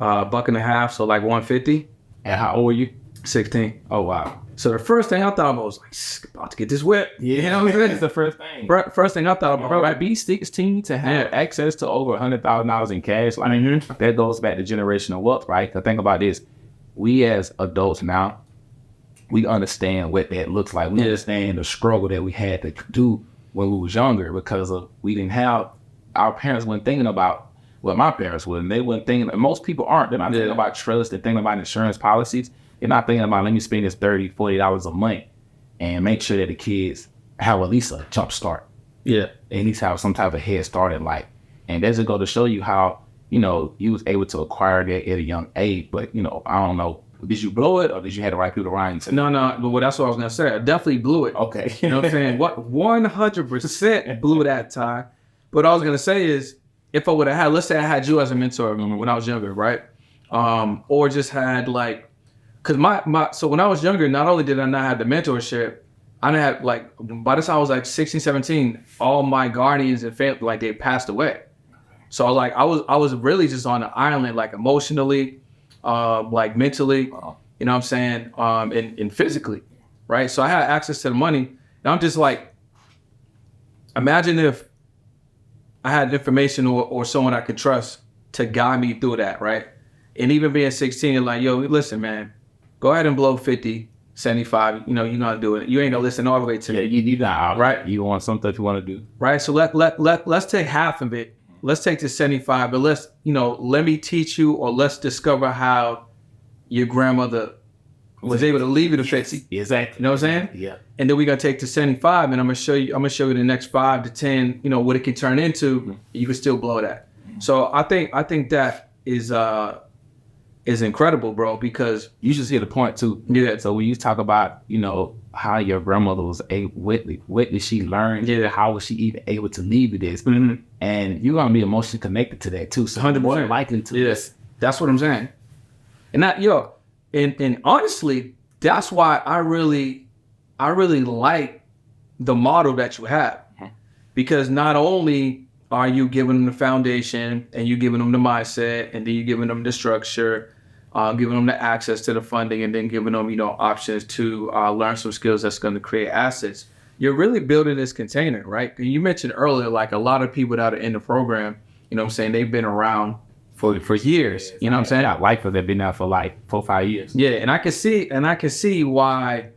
$1.50, so like $150. And how old were you? 16. Oh, wow. So the first thing I thought about was like, about to get this whip. Yeah, you know what I'm saying? It's the first thing. First thing I thought about. Bro, be 16 to have access to over $100,000 in cash. Like, that goes back to generational wealth, right? Because think about this. We as adults now, we understand what that looks like. We understand the struggle that we had to do when we was younger because we didn't have, our parents weren't thinking about what my parents were. And they weren't thinking, and most people aren't. They're not thinking about trust. They're thinking about insurance policies. They're not thinking about, let me spend this $30, $40 a month and make sure that the kids have at least a jump start. Yeah. They at least have some type of head start in life. And that's just go to show you how, you was able to acquire that at a young age. But, I don't know. Did you blow it or did you have the right people around you? No, but that's what I was going to say. I definitely blew it. Okay. You know what I'm saying? 100% blew that time. But what I was going to say is, if I would have had, let's say I had you as a mentor when I was younger, right? Or just had like, because so when I was younger, not only did I not have the mentorship, I didn't have like, by the time I was like 16, 17, all my guardians and family, like they passed away. So like I was really just on an island, like emotionally, like mentally, you know what I'm saying? And physically, right? So I had access to the money. And I'm just like, imagine if I had information or someone I could trust to guide me through that, right? And even being 16, you're like, yo, listen, man, go ahead and blow 50, 75, you're gonna do it. You ain't gonna listen all the way to me. You're not out, right? You want something that you want to do. Right, so let's take half of it. Let's take the 75, but let's, let me teach you, or let's discover how your grandmother was able to leave you the 50. Exactly. You know what I'm saying? Yeah. And then we're gonna take to 75, and I'm gonna show you the next 5 to 10, what it can turn into. You can still blow that. So I think that is incredible, bro, because You just hit a point too. yeah. So when you talk about, how your grandmother was able, what did she learn? Yeah. How was she even able to leave this? And you're gonna be emotionally connected to that too. So 100%. more likely to. Yes, that's what I'm saying. And that, and honestly, that's why I really like the model that you have, because not only are you giving them the foundation and you giving them the mindset, and then you giving them the structure, giving them the access to the funding, and then giving them, options to learn some skills that's going to create assets. You're really building this container, right? And you mentioned earlier, like a lot of people that are in the program, what I'm saying, they've been around for years. You know what I'm saying? Got lifers that been there for like 4 or 5 years. Yeah, and I can see why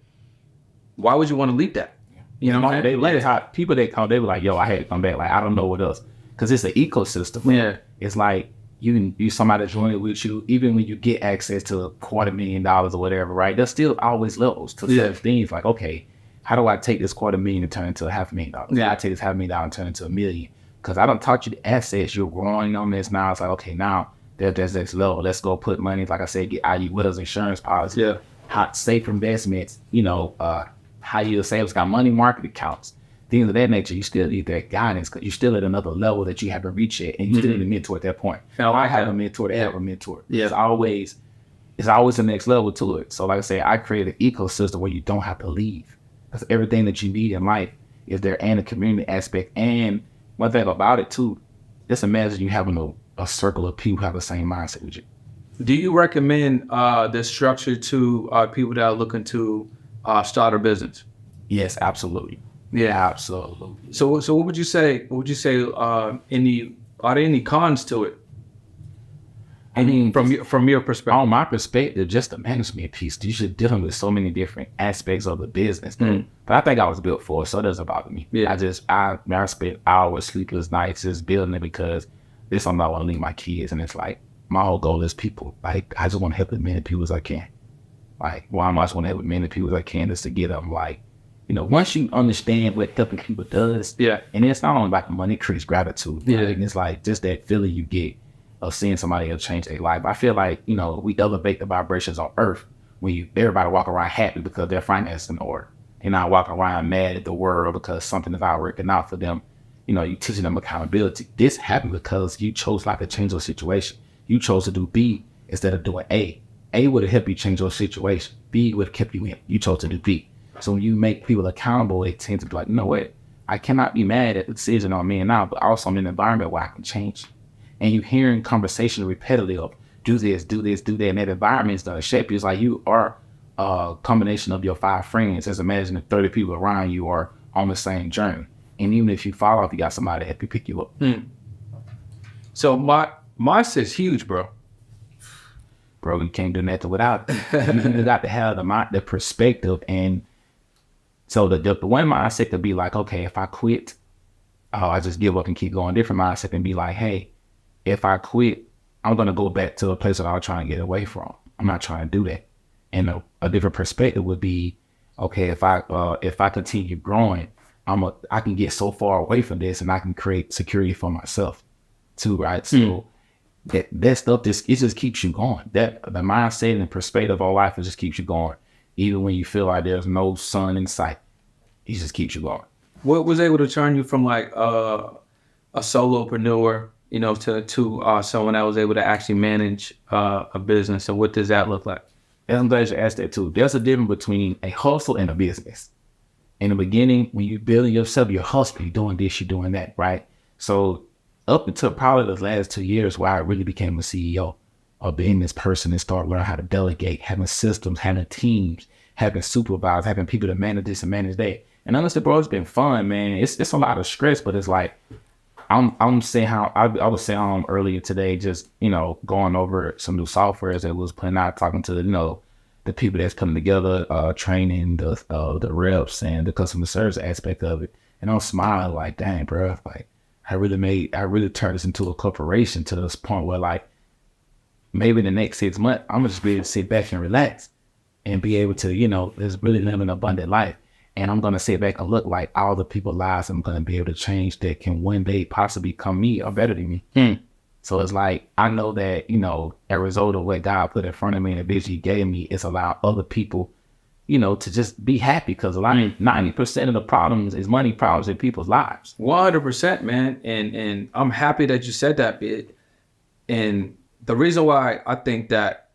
would you want to leave that? You know what I'm saying? People they call, they were like, yo, I had to come back. Like, I don't know what else. Because it's an ecosystem. Yeah. It's like you somebody joining with you, even when you get access to $250,000 or whatever, right? There's still always levels to certain things. Like, okay, how do I take this $250,000 and turn it into $500,000? Yeah. I take this $500,000 and turn it into $1 million. Because I don't taught you the assets. You're growing on this now. It's like, okay, now there's next level. Let's go put money, like I said, get IU Widows insurance policy. Yeah. How safe investments, how you say it's got money market accounts, things of that nature. You still need that guidance because you're still at another level that you haven't reached yet, and you still need a mentor at that point. I have a mentor to have a mentor. Yeah. It's always the next level to it. So like I say, I created an ecosystem where you don't have to leave, because everything that you need in life is there, and the community aspect. And one thing about it too, just imagine you having a circle of people who have the same mindset with you. Do you recommend this structure to people that are looking to start a business? Yes, absolutely. Yeah, absolutely. So what would you say? Are there any cons to it? I mean, from your perspective. On my perspective, just the management piece, you should deal with so many different aspects of the business. But I think I was built for it, so it doesn't bother me. Yeah. I spent hours, sleepless nights just building it, because this is something I want to leave my kids. And it's like, my whole goal is people. Like, I just want to help as many people as I can. Like, I just want to help as many people as I can, just to get them, like, once you understand what helping people does, yeah, and it's not only like money, it creates gratitude. Yeah. Right? And it's like just that feeling you get of seeing somebody else change their life. I feel like, we elevate the vibrations on earth when everybody walk around happy because their finances in order. They're not walking around mad at the world because something is not working out for them. You teaching them accountability. This happened because you chose not to change your situation. You chose to do B instead of doing A. A would have helped you change your situation. B would have kept you in. You chose to do B. So when you make people accountable, they tend to be like, no way, I cannot be mad at the decision on me and now, but also I'm in an environment where I can change. And you hearing conversation repetitively of do this, do that, and that environment is going to shape you. It's like you are a combination of your 5 friends. Just imagine if 30 people around you are on the same journey. And even if you fall off, you got somebody to help you pick you up. So my mindset's huge, bro. Bro, you can't do nothing without it. You got to have the perspective. And so the one mindset could be like, okay, if I quit, I just give up and keep going. Different mindset can be like, hey, if I quit, I'm going to go back to a place that I was trying to get away from. I'm not trying to do that. And a different perspective would be, okay, if I continue growing, I can get so far away from this and I can create security for myself too, right? So that stuff, it just keeps you going. That the mindset and perspective of life, it just keeps you going. Even when you feel like there's no sun in sight, it just keeps you going. What was able to turn you from like a solopreneur, to someone that was able to actually manage a business, and what does that look like? I'm glad you asked that too. There's a difference between a hustle and a business. In the beginning, when you're building yourself, you're hustling, you're doing this, you're doing that, right? So up until probably the last 2 years where I really became a CEO of being this person and start learning how to delegate, having systems, having teams, having supervisors, having people to manage this and manage that. And honestly, bro, it's been fun, man. It's a lot of stress, but it's like, I'm saying how I was saying earlier today, just, going over some new softwares that was putting out, talking to, the people that's coming together, training the reps and the customer service aspect of it. And I'm smiling like, dang, bro, like I really turned this into a corporation to this point where like maybe the next 6 months, I'm gonna just be able to sit back and relax and be able to, just really live an abundant life. And I'm gonna sit back and look like all the people's lives I'm gonna be able to change that can one day possibly become me or better than me. So it's like, I know that, a result of what God put in front of me and the vision he gave me is allow other people, to just be happy, because 90% of the problems is money problems in people's lives. 100%, man. And I'm happy that you said that bit. And the reason why I think that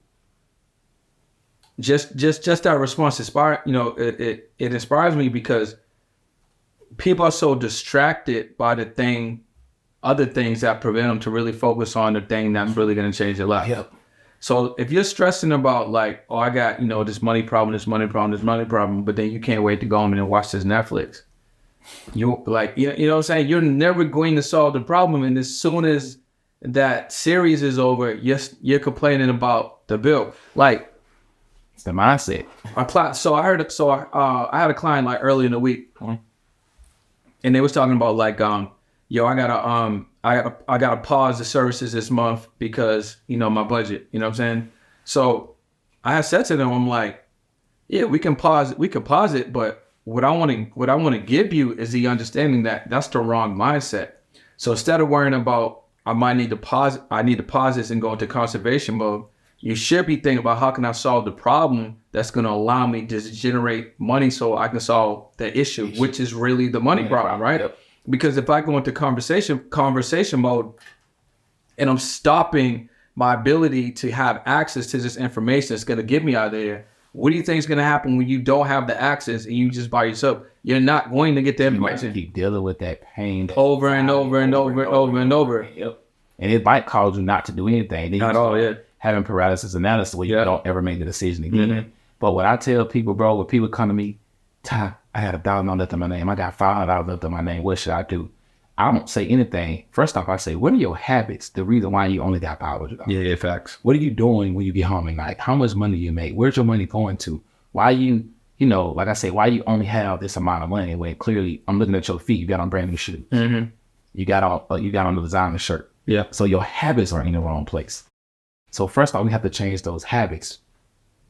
just that response it inspires me, because people are so distracted by other things that prevent them to really focus on the thing that's really going to change their life. Yep. So if you're stressing about like, oh, I got, this money problem, but then you can't wait to go home and watch this Netflix. You like, you know what I'm saying? You're never going to solve the problem. And as soon as that series is over, you're complaining about the bill. Like, it's the mindset. I had a client like early in the week, and they was talking about like, I gotta pause the services this month because my budget. You know what I'm saying? So I had said to them, I'm like, yeah, we can pause it, but what I want to give you is the understanding that that's the wrong mindset. So instead of worrying about I need to pause this and go into conservation mode, you should be thinking about how can I solve the problem that's going to allow me to generate money so I can solve the issue, which is really the money problem, right? Yep. Because if I go into conversation mode and I'm stopping my ability to have access to this information that's going to get me out of there, what do you think is going to happen when you don't have the access and you just by yourself? You're not going to get the information. You keep dealing with that pain over and over. Yep. And it might cause you not to do anything. Not at all, yeah. Having paralysis analysis where you don't ever make the decision again. Mm-hmm. But what I tell people, bro, when people come to me, Ty, I had $1,000 left in my name. I got $500 left in my name. What should I do? I don't say anything. First off, I say, what are your habits? The reason why you only got $500. Yeah, facts. What are you doing when you get home at night? How much money you make? Where's your money going to? Why you, like I say, why you only have this amount of money when clearly I'm looking at your feet. You got on brand new shoes. Mm-hmm. You got on the designer shirt. Yeah. So your habits are in the wrong place. So first off, we have to change those habits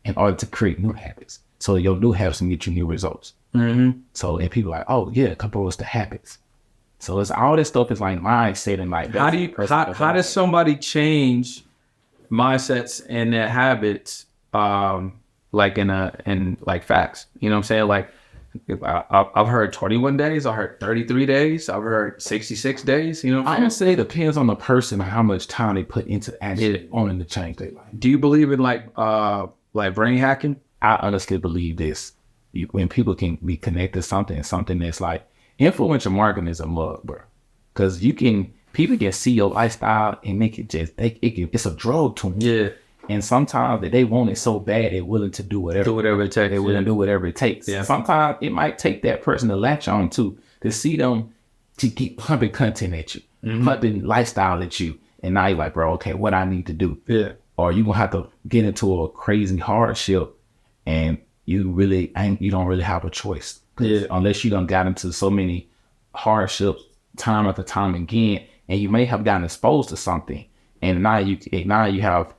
in order to create new habits. So your new habits can get you new results. Mm-hmm. So and people are like, oh yeah, compose the habits. So it's all this stuff is like mindset and like how does somebody change mindsets and their habits like in facts? You know what I'm saying? Like I've heard 21 days, I heard 33 days, I've heard 66 days, you know what I'm saying? I would say it depends on the person and how much time they put into actually wanting to change their life. Do you believe in like brain hacking? I honestly believe this. When people can be connected to something that's like influential marketing is a mug, bro. Because people can see your lifestyle and make it it's a drug to them. Yeah. And sometimes they want it so bad, they're willing to do whatever. Do whatever it takes. They're willing to do whatever it takes. Yeah. Sometimes it might take that person to latch on to see them to keep pumping content at you, pumping lifestyle at you. And now you're like, bro, okay, what I need to do? Yeah. Or you're going to have to get into a crazy hardship and you don't really have a choice. Yeah. Unless you done got into so many hardships time after time again, and you may have gotten exposed to something. And now you have,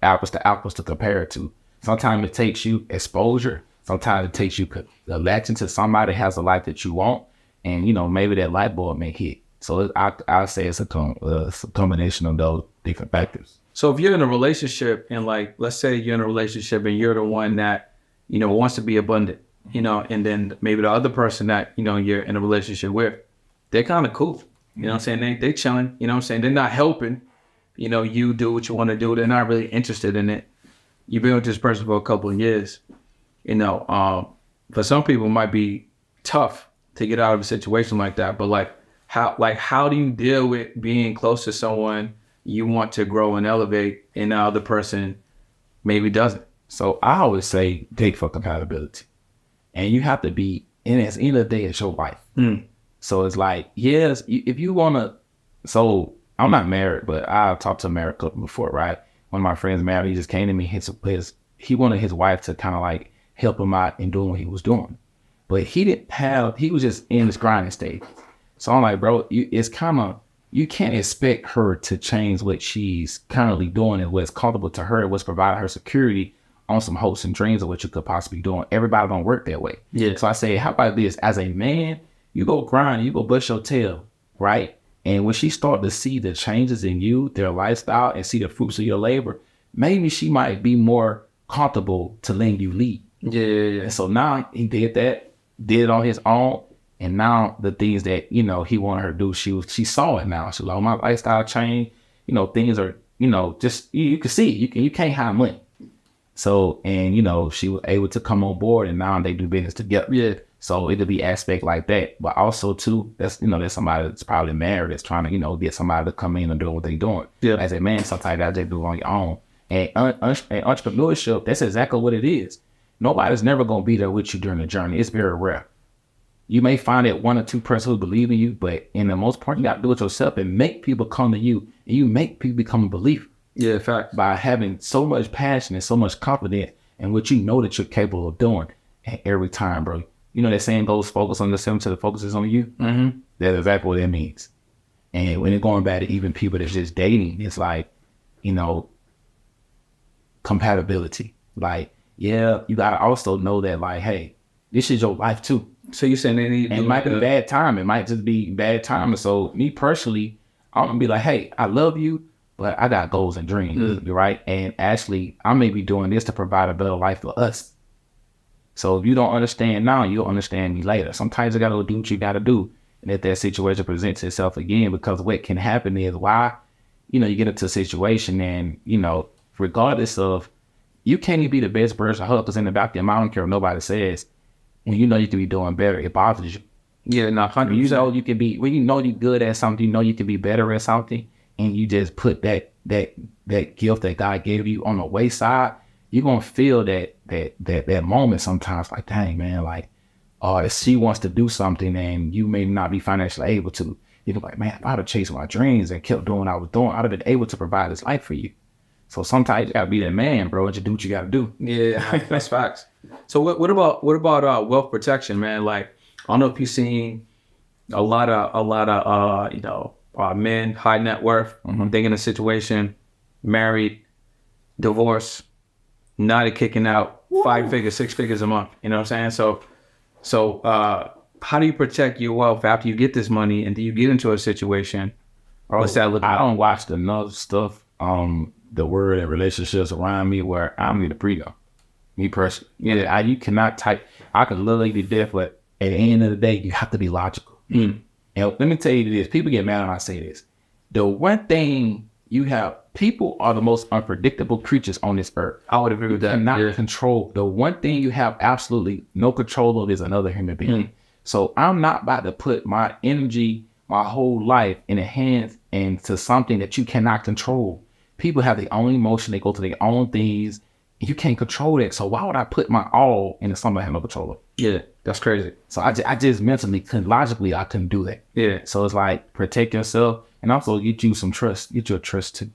apples to compare it to. Sometimes it takes you exposure. Sometimes it takes you latching to somebody that has a life that you want. And, maybe that light bulb may hit. So I say it's a combination of those different factors. So if you're in a relationship and like, let's say you're in a relationship and you're the one that, wants to be abundant, and then maybe the other person that, you're in a relationship with, they're kind of cool. You know what I'm saying? They chilling, you know what I'm saying? They're not helping. You do what you want to do. They're not really interested in it. You've been with this person for a couple of years. For some people it might be tough to get out of a situation like that. But how do you deal with being close to someone you want to grow and elevate and the other person maybe doesn't? So I always say date for compatibility. And you have to be in at the end of the day, it's your wife. So it's like, yes, if you want to, so I'm not married, but I've talked to a married couple before, right? One of my friends married, he just came to me, he wanted his wife to kind of like help him out in doing what he was doing. But he was just in this grinding stage. So I'm like, bro, you can't expect her to change what she's currently doing and what's comfortable to her, what's providing her security on some hopes and dreams of what you could possibly be doing. Everybody don't work that way. Yeah. So I say, how about this? As a man, you go grind, you go bust your tail, right? And when she started to see the changes in you, their lifestyle, and see the fruits of your labor, maybe she might be more comfortable to letting you lead. Yeah. And so now he did it on his own. And now the things that, you know, he wanted her to do, she saw it now. She's like, oh, my lifestyle changed. You know, things are, you know, just, you can see it. You can't hide money. So, and, you know, she was able to come on board, and now they do business together. Yeah. So it'll be aspect like that. But also too, that's, you know, there's somebody that's probably married that's trying to, you know, get somebody to come in and do what they're doing. Yeah. As a man, sometimes that just do it on your own. And entrepreneurship, that's exactly what it is. Nobody's never going to be there with you during the journey. It's very rare. You may find that one or two persons who believe in you, but in the most part, you got to do it yourself and make people come to you, and you make people become a believer. Yeah, fact. By having so much passion and so much confidence in what you know that you're capable of doing every time, bro. You know that saying goes, focus on yourself until the focus is on you? Mm-hmm. That's exactly what that means. And when it's going back to even people that's just dating, it's like, you know, compatibility. Like, yeah, you got to also know that, like, hey, this is your life too. So you're saying they need, and it might be bad time. It might just be bad time. So me personally, I'm gonna be like, hey, I love you, but I got goals and dreams, right? And actually, I may be doing this to provide a better life for us. So if you don't understand now, you'll understand me later. Sometimes you gotta do what you gotta do. And if that situation presents itself again, because what can happen is why, you know, you get into a situation and, you know, regardless of, you can't even be the best person, because in the back of your mind, I don't care what nobody says. When you know you can be doing better, it bothers you. Yeah, no, 100%. You know you can be, when you know you're good at something, you know you can be better at something, and you just put that gift that God gave you on the wayside, you're gonna feel that moment sometimes, like, dang man, like, if she wants to do something and you may not be financially able to, you're like, man, if I'd have chased my dreams and kept doing what I was doing, I'd have been able to provide this life for you. So sometimes you gotta be that man, bro, and just do what you gotta do. Yeah, that's facts. So what about wealth protection, man? Like, I don't know if you've seen a lot of you know, men, high net worth, they in a situation, married, divorced, now they're kicking out 5 figures, 6 figures a month. You know what I'm saying? So how do you protect your wealth after you get this money, and do you get into a situation? Or what's that look like? I don't watch the other stuff, the word and relationships around me where I'm in the freedom. Me personally. Yeah, you cannot type. I could literally be deaf, but at the end of the day, you have to be logical. And let me tell you this. People get mad when I say this. The one thing you have, people are the most unpredictable creatures on this earth. I would agree with that. You cannot control. The one thing you have absolutely no control of is another human being. So I'm not about to put my energy, my whole life in the hands into something that you cannot control. People have their own emotion. They go to their own things. You can't control that. So why would I put my all into something I have no control of? Yeah, that's crazy. So I just mentally, logically, I couldn't do that. Yeah. So it's like, protect yourself, and also get you some trust. Get you a trust too.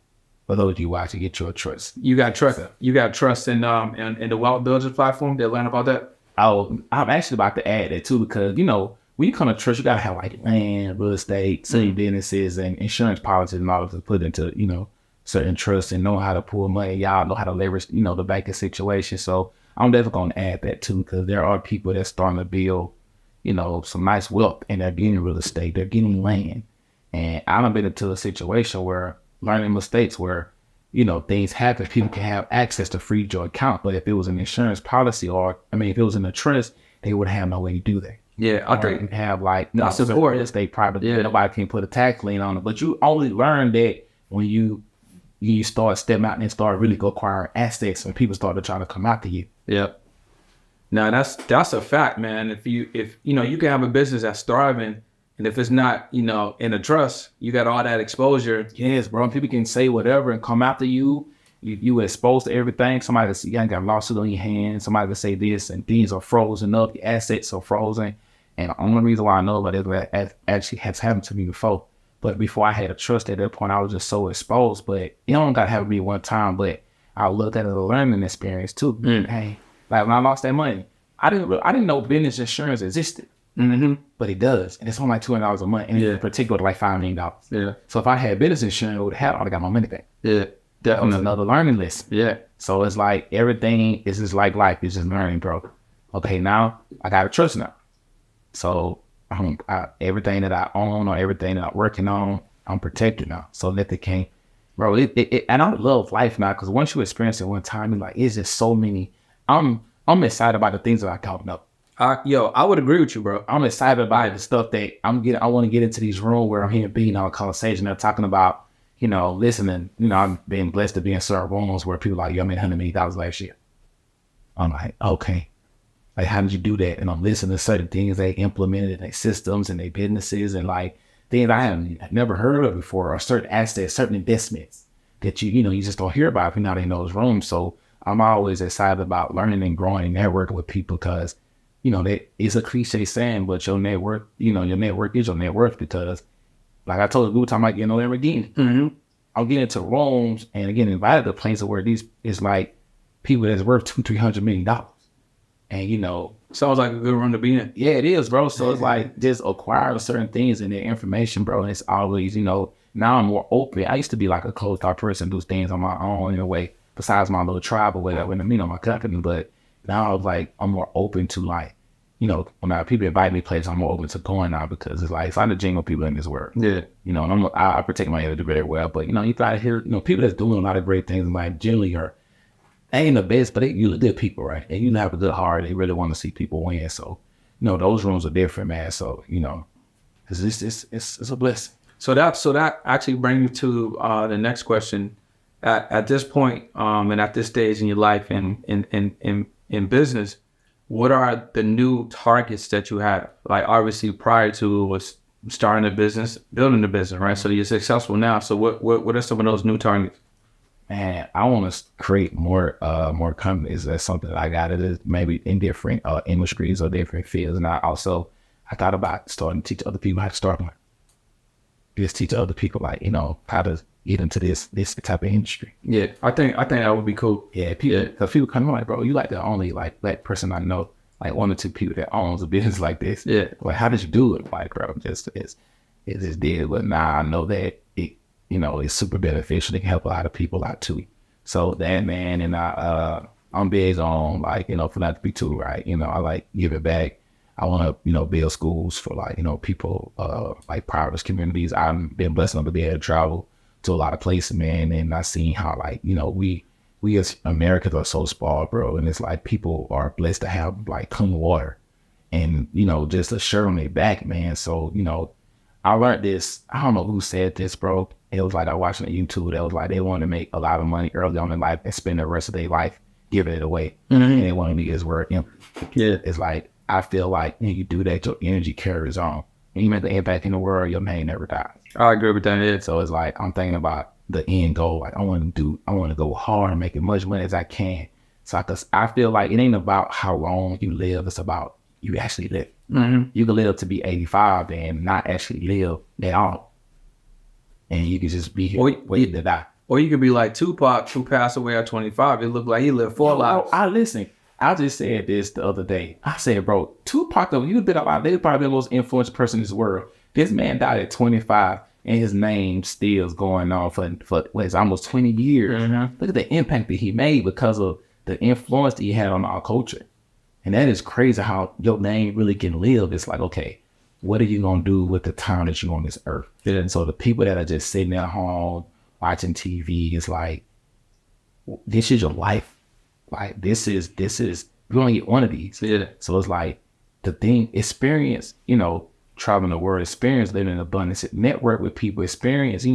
For those of you watching, get you a trust. You got trust. You got trust in the Wealth Builders platform. They learn about that. Oh, I'm actually about to add that too, because, you know, when you come to trust, you gotta have like land, real estate, city businesses, and insurance policies and all to put into, you know, certain trusts and know how to pull money. Y'all know how to leverage, you know, the banking situation. So I'm definitely going to add that too, because there are people that's starting to build, you know, some nice wealth, and they're getting real estate, they're getting land. And I've been into a situation where learning mistakes where, you know, things happen, people can have access to freeze your account. But if it was an insurance policy, or, I mean, if it was in a trust, they would have no way to do that. Yeah, I think have like no support. Real estate property. Yeah. Nobody can put a tax lien on it. But you only learn that when you start stepping out and start really go acquire assets, when people start to try to come after you. Yep. Now that's a fact, man. If you know, you can have a business that's thriving, and if it's not, you know, in a trust, you got all that exposure. Yes, bro. People can say whatever and come after you. You exposed to everything. Somebody can say, you got a lawsuit on your hands. Somebody can say this, and things are frozen up. Your assets are frozen. And the only reason why I know about it actually has happened to me before. But before I had a trust at that point, I was just so exposed. But it don't got to happen to me one time. But I looked at it as a learning experience too. Hey, like when I lost that money, I didn't know business insurance existed. But it does, and it's only like $200 a month, and in particular, like $5 million. Yeah. So if I had business insurance, I would have had, I got my money back. Yeah. That was another learning lesson. Yeah. So it's like everything is just like life. It's just learning, bro. Okay, now I got to trust now. So everything that I own or everything that I'm working on, I'm protected now. So that they can't, bro. And I love life now because once you experience it one time, you're like, it's just so many. I'm excited about the things that I coming up. I would agree with you, bro. I'm excited about the stuff that I want to get into these rooms where I'm hearing being on a conversation. They're talking about, listening. I've been blessed to be in certain rooms where people are like, yo, I made $100 million last year. I'm like, okay. Like, how did you do that? And I'm listening to certain things they implemented in their systems and their businesses and like things I have never heard of before, or certain assets, certain investments that you just don't hear about if you're not in those rooms. So I'm always excited about learning and growing and networking with people because, that is a cliche saying, but your network, your network is your net worth because, like I told you, we were talking about getting on there again. Mm-hmm. I'm getting into rooms and again invited to places where these is like people that's worth $200-300 million. And sounds like a good room to be in. Yeah, it is, bro. So it's like just acquiring certain things and their information, bro. And it's always, now I'm more open. I used to be like a closed off person, do things on my own in a way, besides my little tribe or whatever, my company. But now I'm more open to like, when people invite me places, I'm more open to going now because it's like, it's like the jingle people in this world. Yeah. And I protect my energy very well. But, you try to hear, people that's doing a lot of great things, like generally are, they ain't the best, but they good people, right? And you have a good heart. They really want to see people win. So, those rooms are different, man. So, it's a blessing. So that actually brings me to the next question. At this point, and at this stage in your life and in business, what are the new targets that you have? Like obviously prior to was starting a business, building a business, right? So you're successful now. So what are some of those new targets? Man, I want to create more companies. That's something that I got it is maybe in different industries or different fields. And I thought about starting to teach other people how to start one. Just teach other people how to get into this type of industry. Yeah, I think that would be cool. Yeah, because people come like, bro, you like the only like black person I know, like one or two people that owns a business like this. Yeah, like how did you do it? Like, bro, it just did. But now I know that it, it's super beneficial. It can help a lot of people out too. So that, man, and I'm big on philanthropy too, right? I like giving back. I want to, build schools for people, like powerless communities. I've been blessed enough to be able to travel to a lot of places, man. And I've seen how we as Americans are so spoiled, bro. And it's like people are blessed to have clean water and, just a shirt on their back, man. So, I learned this. I don't know who said this, bro. It was like I watched on YouTube. That was like they wanted to make a lot of money early on in life and spend the rest of their life giving it away. Mm-hmm. And they wanted to use word. Yeah, it's like I feel like when you do that, your energy carries on. When you make the impact in the world, your name never dies. I agree with that. Yeah. So it's like I'm thinking about the end goal. Like I want to go hard and make as much money as I can. So I feel like it ain't about how long you live. It's about you actually live. Mm-hmm. You can live to be 85 and not actually live at all. And you can just be here waiting to die. Or you could be like Tupac, who passed away at 25. It looked like he lived 4 lives. Listen. I just said this the other day. I said, bro, Tupac, though, he was probably the most influential person in this world. This man died at 25, and his name still is going on for it's almost 20 years. Mm-hmm. Look at the impact that he made because of the influence that he had on our culture. And that is crazy how your name really can live. It's like, okay, what are you going to do with the time that you're on this earth? Yeah. And so the people that are just sitting at home watching TV, it's like, this is your life. Like, this is, we only get one of these. Yeah. So it's like the thing, experience, traveling the world, experience living in abundance, network with people, experience,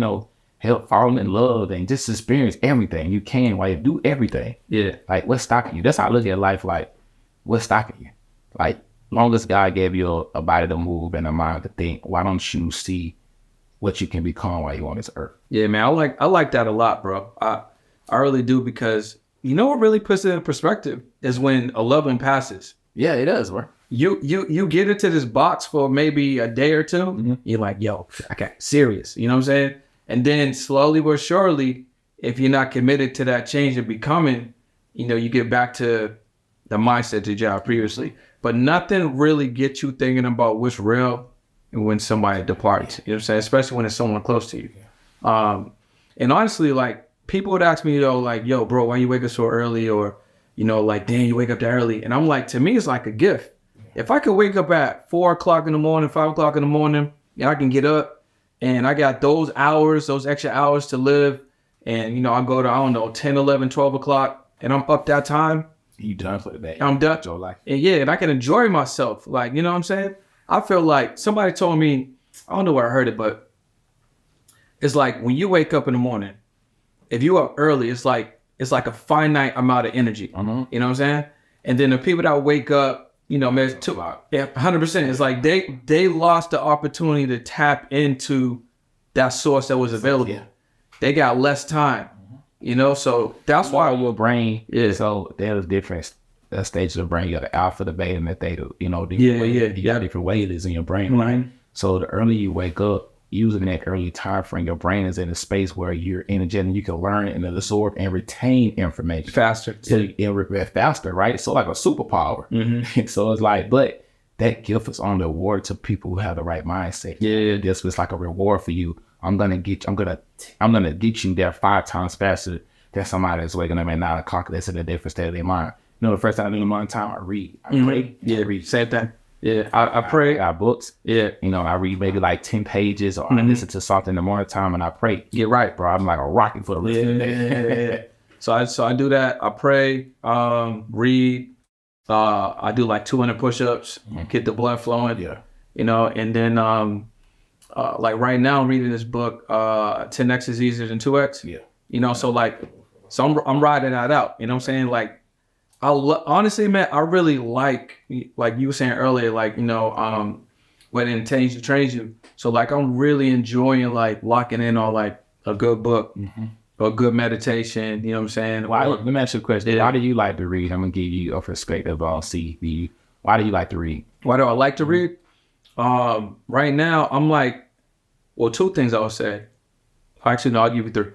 help falling in love and just experience everything you can while you do everything. Yeah. Like, what's stopping you? That's how I look at life. Like, what's stopping you? Like, long as God gave you a body to move and a mind to think, why don't you see what you can become while you're on this earth? Yeah, man. I like that a lot, bro. I really do, because you know what really puts it in perspective is when a loved one passes. Yeah, it does, bro. You get into this box for maybe a day or two. Mm-hmm. You're like, yo, okay, serious. You know what I'm saying? And then slowly but surely, if you're not committed to that change and becoming, you get back to the mindset that you had previously. But nothing really gets you thinking about what's real and when somebody departs. You know what I'm saying? Especially when it's someone close to you. And honestly, like, people would ask me, yo, bro, why you wake up so early? Or, damn, you wake up that early. And I'm like, to me, it's like a gift. if I could wake up at 4 o'clock in the morning, 5 o'clock in the morning, and I can get up and I got those hours, those extra hours to live. And, you know, I go to, I don't know, 10, 11, 12 o'clock and I'm up that time. You done for the day. I'm done. Your life. And yeah, and I can enjoy myself. Like, you know what I'm saying? I feel like somebody told me, I don't know where I heard it, but it's like when you wake up in the morning, if you up early, it's like a finite amount of energy. Mm-hmm. You know what I'm saying? And then the people that wake up, you know, man, 100%. It's like they lost the opportunity to tap into that source that was available. Yeah. They got less time, you know, so that's why your brain. Yeah. So there's different stages of the brain. You got the alpha, the beta, and the theta. You know, you got different waves in your brain, right? So the earlier you wake up, using that early time frame, your brain is in a space where you're energetic, you can learn and absorb and retain information faster, faster, right? So like a superpower. Mm-hmm. So it's like, but that gift is on the award to people who have the right mindset. Yeah, this was like a reward for you. I'm gonna get you there 5 times faster than somebody that's waking up at 9 o'clock. That's in a different state of their mind. You know, the first time I do in the morning time, I read. I pray. Yeah, read. Same thing. Yeah, I pray. I got books. Yeah, you know, I read maybe like 10 pages, or I listen to something in the morning time, and I pray. Yeah, right, bro. I'm like a rocket for the rest of the day. Yeah. So I do that. I pray, read. I do like 200 push-ups, get the blood flowing. Yeah, you know, and then like right now I'm reading this book, 10x is easier than 2x. Yeah, you know, so I'm riding that out. You know what I'm saying? Like, honestly, man, I really like you were saying earlier, like, you know, when it trains you. So like, I'm really enjoying like locking in on like a good book, or good meditation. You know what I'm saying? Let me ask you a question. Yeah. Why do you like to read? I'm gonna give you a perspective on CV. Why do you like to read? Why do I like to read? Right now, I'm like, well, 2 things I would say. Actually, no, I'll give you 3.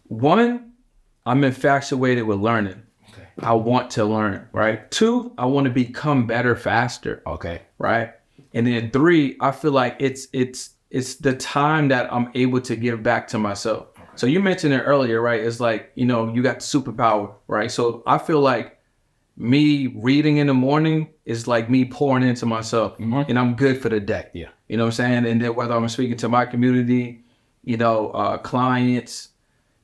One, I'm infatuated with learning. I want to learn, right? 2, I want to become better faster. Okay. Right. And then 3, I feel like it's the time that I'm able to give back to myself. Okay. So you mentioned it earlier, right? It's like, you know, you got the superpower, right? So I feel like me reading in the morning is like me pouring into myself, and I'm good for the day. Yeah. You know what I'm saying? And then whether I'm speaking to my community, you know, clients,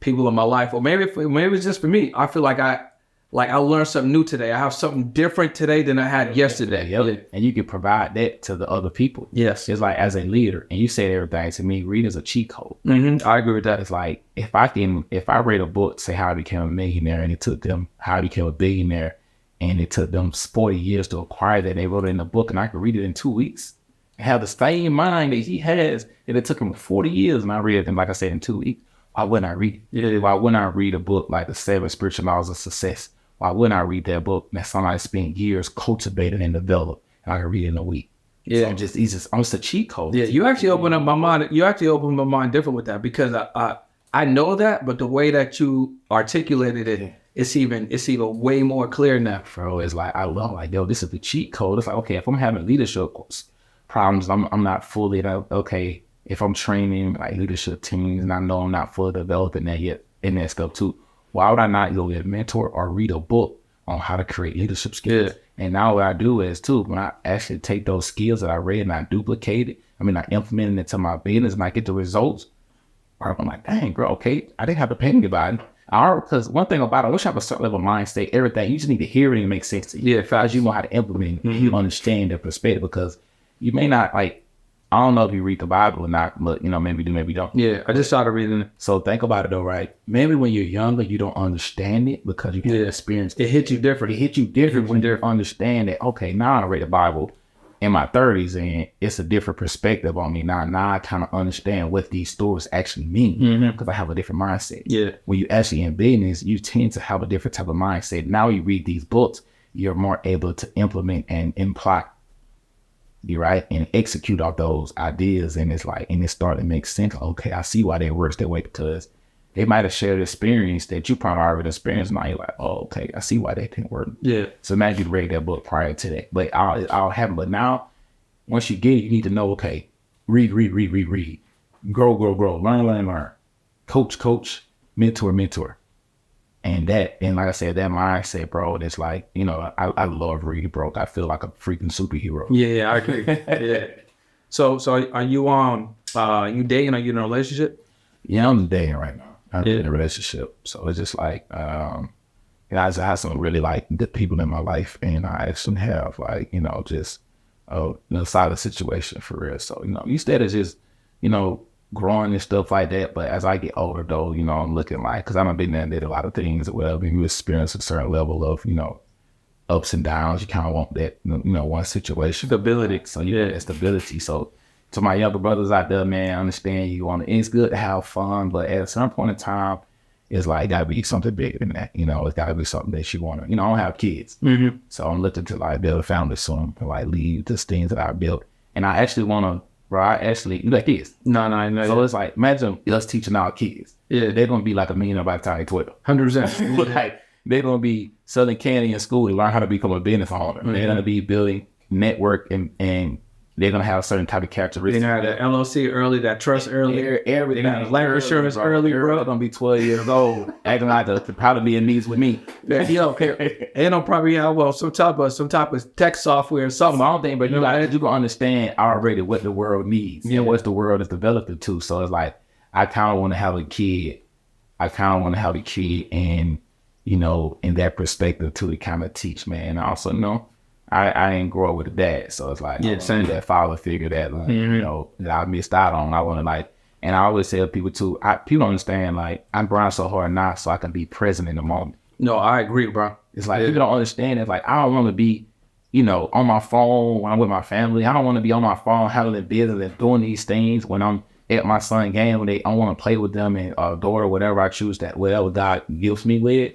people in my life, or maybe it's just for me, I feel like I learned something new today. I have something different today than I had yesterday. Yep. And you can provide that to the other people. Yes. It's like, as a leader, and you said everything to me, reading is a cheat code. I agree with that. It's like, if I read a book, say How I Became a Millionaire, and it took them How I Became a Billionaire, and it took them 40 years to acquire that, they wrote it in a book, and I could read it in 2 weeks. Have the same mind that he has, and it took him 40 years, and I read it, and like I said, in 2 weeks. Why wouldn't I read it? Yeah. Why wouldn't I read a book like The 7 Spiritual Laws of Success? Why wouldn't I read that book that somebody spent years cultivating and developed, and I can read it in a week? Yeah, so I'm just a cheat code. Yeah, you actually open up my mind. You actually open my mind different with that, because I know that, but the way that you articulated it, it's even way more clear now. Bro, it's like, I love, like, yo, this is the cheat code. It's like, okay, if I'm having leadership problems, I'm not fully, okay, if I'm training like leadership teams and I know I'm not fully developing that yet in that stuff too, why would I not go get a mentor or read a book on how to create leadership skills? Yeah. And now what I do is too, when I actually take those skills that I read and I duplicate it, I implement it into my business and I get the results, I'm like, dang, bro, okay, I didn't have to panic about it. Because one thing about it, once you have a certain level of mindset, everything, you just need to hear it and make sense to you. Yeah, as you know how to implement it, you understand the perspective, because you may not, like, I don't know if you read the Bible or not, but, you know, maybe do, maybe don't. Yeah, I just started reading it. So think about it though, right? Maybe when you're younger, you don't understand it because you can't experience it. It hits you different. It hits you different when you understand that, okay, now I read the Bible in my 30s and it's a different perspective on me. Now I kind of understand what these stories actually mean, because I have a different mindset. Yeah. When you actually in business, you tend to have a different type of mindset. Now you read these books, you're more able to implement and imply, right, and execute off those ideas, and it's like, and it started to make sense. Okay, I see why they works that way, because they might have shared experience that you probably already experienced. Now you're like, oh, okay, I see why they didn't work. Yeah. So imagine you read that book prior to that, but I'll have them. But now, once you get it, you need to know, okay, read, grow, learn, coach, mentor. And like I said, that mindset, bro, it's like, you know, I love reading, bro. I feel like a freaking superhero. Yeah, I agree. Yeah. So are you you dating? Are you in a relationship? Yeah, I'm dating right now. I'm Yeah. in a relationship. So it's just like, you know, I just have some really like good people in my life, and I actually have like, you know, just solid situation for real. So, you know, instead of just, you know, growing and stuff like that. But as I get older though, you know, I'm looking like, cause I've been there and did a lot of things. Well, when you experience a certain level of, you know, ups and downs, you kind of want that, you know, one situation. Stability. So yeah, that stability. So to my younger brothers out there, man, I understand you want to, it's good to have fun, but at a certain point in time, it's like, it gotta be something bigger than that. You know, it's gotta be something that you want to, you know, I don't have kids. Mm-hmm. So I'm looking to like build a family soon, to like leave the things that I built. And I actually want to, you got kids. No. So it's like, imagine us teaching our kids. Yeah. They're going to be like a millionaire by the time they're 12. 100%. Like, they're going to be selling candy in school to learn how to become a business owner. Mm-hmm. They're going to be building network and they're going to have a certain type of characteristics. They're going to have that LLC early, that trust early. Everything. They're going to have life insurance early, bro. They're going to be 12 years old, acting like the probably be in needs with me. They don't probably have, some type of tech software or something. I don't think, but you can understand already what the world needs and what the world is developing to. So it's like, I kind of want to have a kid. And, you know, in that perspective too, to kind of teach, man. And also, you know, I ain't grow up with a dad. So it's like, that father figure that, like, you know, that I missed out on. I want to like, and I always tell people too, people don't understand, like, I'm grinding so hard now so I can be present in the moment. No, I agree, bro. It's like, people don't understand. It's like, I don't want to be, you know, on my phone when I'm with my family. I don't want to be on my phone handling business and doing these things when I'm at my son's game, when I want to play with them and daughter, whatever I choose, that whatever God gives me with.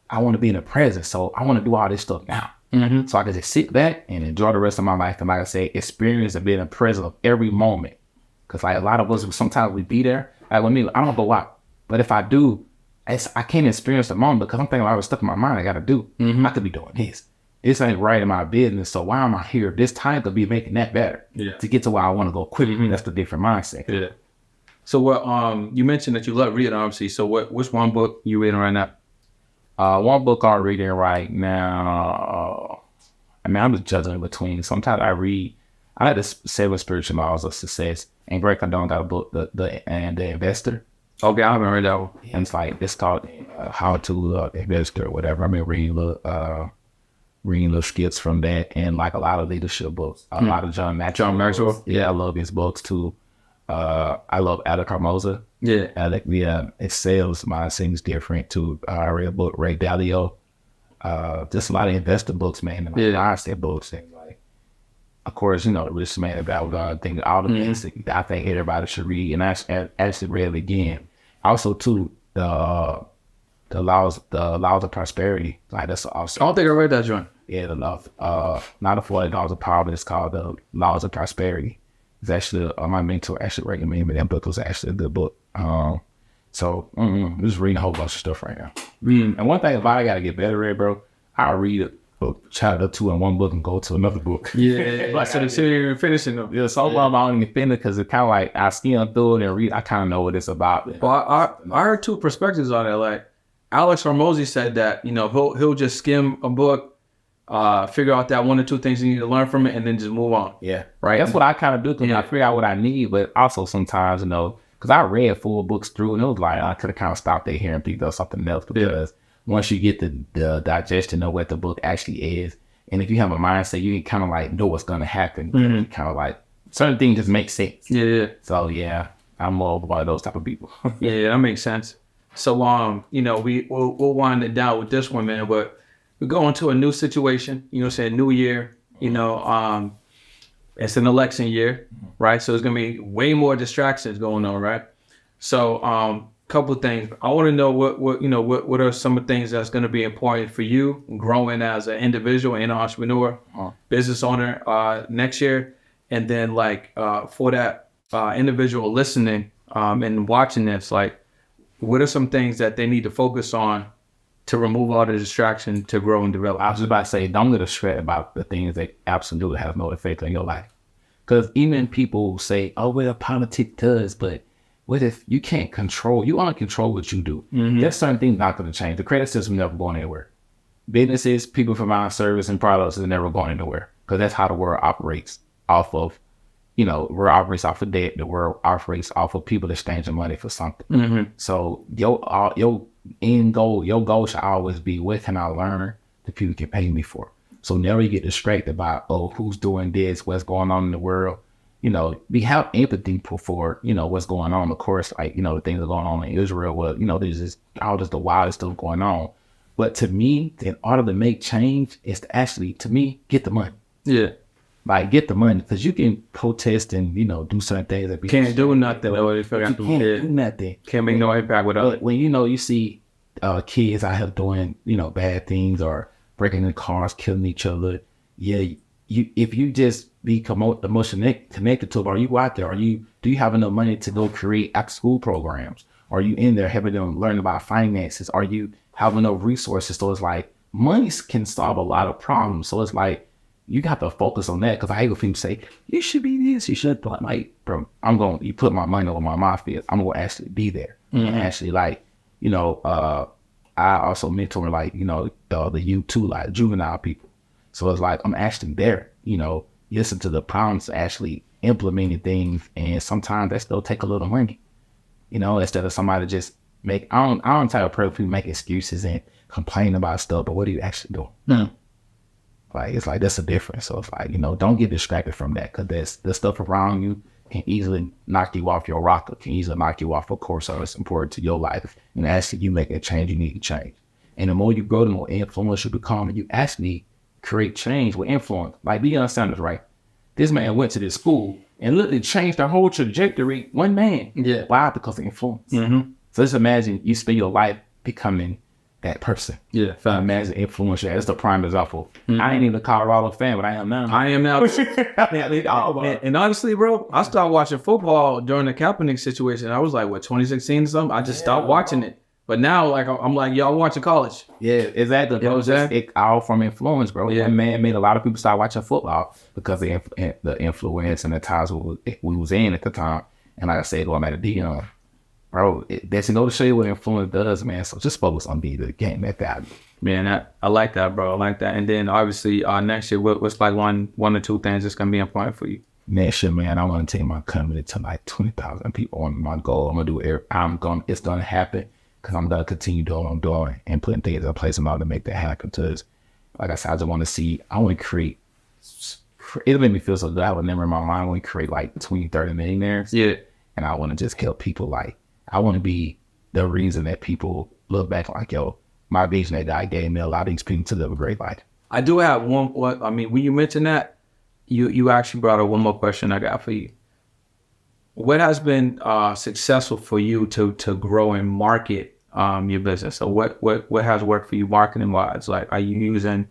I want to be in the present. So I want to do all this stuff now. Mm-hmm. So I can just sit back and enjoy the rest of my life. And like I say, experience and be in the present of every moment. Because like a lot of us, sometimes we be there. Like with me, I don't go out. But if I do, I can't experience the moment because I'm thinking all the stuff in my mind I got to do. Mm-hmm. I could be doing this. This ain't right in my business. So why am I here? This time to be making that better. Yeah. To get to where I want to go quicker. Mm-hmm. That's the different mindset. Yeah. So what, you mentioned that you love reading, obviously. So what's one book you reading right now? One book I'm reading right now, I'm just judging between. Sometimes I like the 7 Spiritual Laws of Success, and Greg Cardone got a book, the Investor. Okay, I haven't read that one. And it's called How to Investor or whatever. I've been reading little skits from that, and like a lot of leadership books, a lot of John Maxwell. Yeah, I love his books too. I love Alec Hermosa. Yeah. It sales mine seems different too. I read a book, Ray Dalio. Just a lot of investor books, man, and mindset books, and like, of course, you know, the Rich Man About God. I think all the things that I think everybody should read, and I actually read it again. Also, too, the laws of prosperity. Like that's awesome. I don't think I read that joint. Yeah, the law, not the 40 laws of power, but it's called the Laws of Prosperity. It's actually, my mentor actually recommended me. That book was actually a good book. So I'm just reading a whole bunch of stuff right now. And one thing about it, I got to get better at, bro, I read a chapter or 2 in one book and go to another book. Yeah. Like, so you're finishing them. Yeah, so I don't even finish because it's kind of like I skim through it and read. I kind of know what it's about. Well, I heard 2 perspectives on it. Like, Alex Hormozy said that, you know, he'll just skim a book, figure out that 1 or 2 things you need to learn from it, and then just move on. Yeah, right. That's what I kind of do because I figure out what I need, but also sometimes, you know, because I read full books through, and it was like I could have kind of stopped there here and picked up something else because once you get the digestion of what the book actually is, and if you have a mindset, you can kind of like know what's going to happen. Mm-hmm. Kind of like certain things just make sense. Yeah. So yeah, I'm more of one of those type of people. Yeah, that makes sense. So you know, we'll wind it down with this one, man, but we're going to a new situation, you know what I'm saying, new year, you know, it's an election year, right? So there's going to be way more distractions going on, right? So couple of things. I want to know what are some of the things that's going to be important for you growing as an individual and an entrepreneur, business owner next year. And then like for that individual listening and watching this, like what are some things that they need to focus on to remove all the distraction to grow and develop? I was just about to say, don't get distracted about the things that absolutely have no effect on your life. Because even people say, oh, well, politics does, but what if you can't control, you want to control what you do. There's certain things not going to change. The credit system never going anywhere. Businesses, people providing service and products is never going anywhere because that's how the world operates off of, world operates off of debt. The world operates off of people exchanging money for something. So your end goal, your goal should always be, what can I learn that people can pay me for? So never you get distracted by, who's doing this, what's going on in the world. We have empathy for, what's going on. Of course, like, the things that are going on in Israel, well, there's just all just the wildest stuff going on. But to me, in order to make change is to actually, to me, get the money. Yeah. Like, get the money, because you can protest and, do certain things. That can't do nothing. You can't do nothing. Can't make no impact with others. When, you see kids out here doing, bad things or breaking in cars, killing each other, if you just be emotionally connected to it, are you out there? Do you have enough money to go create after school programs? Are you in there helping them learn about finances? Are you having enough resources? So it's like, money can solve a lot of problems. So it's like, you got to focus on that, because I hate when people say, you should be this, you should. Like, bro, you put my money over my mouth is, I'm going to actually be there. And actually, like, I also mentor, like, the youth too, like juvenile people. So it's like, I'm actually there, listen to the problems, actually implementing things. And sometimes that still take a little money, instead of somebody just I don't type of person who make excuses and complain about stuff, but what are you actually doing? No. Like, it's like, that's a difference. So it's like, don't get distracted from that, because the stuff around you can easily knock you off your rocker, can easily knock you off a course that's important to your life. And actually, you make a change, you need to change. And the more you grow, the more influence you become, and you actually create change with influence. Like Deion Sanders, right? This man went to this school and literally changed the whole trajectory. One man. Yeah. Why? Because of influence. So just imagine you spend your life becoming that person. Yeah. Imagine influence. That's the prime example. I ain't even a Colorado fan, but I am now. I am now. and honestly, bro, I started watching football during the Kaepernick situation. I was like, 2016 or something? I just stopped watching it. But now, like, I'm like, y'all watching college. Yeah, exactly. It all from influence, bro. Yeah. That man made a lot of people start watching football because of the influence and the ties we was in at the time. And like I said, going back to Deion, bro, that's to go to show you what influence does, man. So just focus on being the game at that. Man, I like that, bro. I like that. And then obviously next year, what's like one or two things that's gonna be important for you? Next year, man, I want to take my company to like 20,000 people on my goal. I'm gonna do it. It's gonna happen. Because I'm going to continue doing what I'm doing and putting things in place in order to make that happen. Because, like I said, I just want to create, it'll make me feel so good. I have a number in my mind. I want to create like 20, 30 millionaires. Yeah. And I want to just help people. Like, I want to be the reason that people look back like, yo, my vision that guy gave me a lot of these people to live a great life. I do have when you mentioned that, you actually brought up one more question I got for you. What has been successful for you to grow and market your business? So what has worked for you marketing wise? Like, are you using,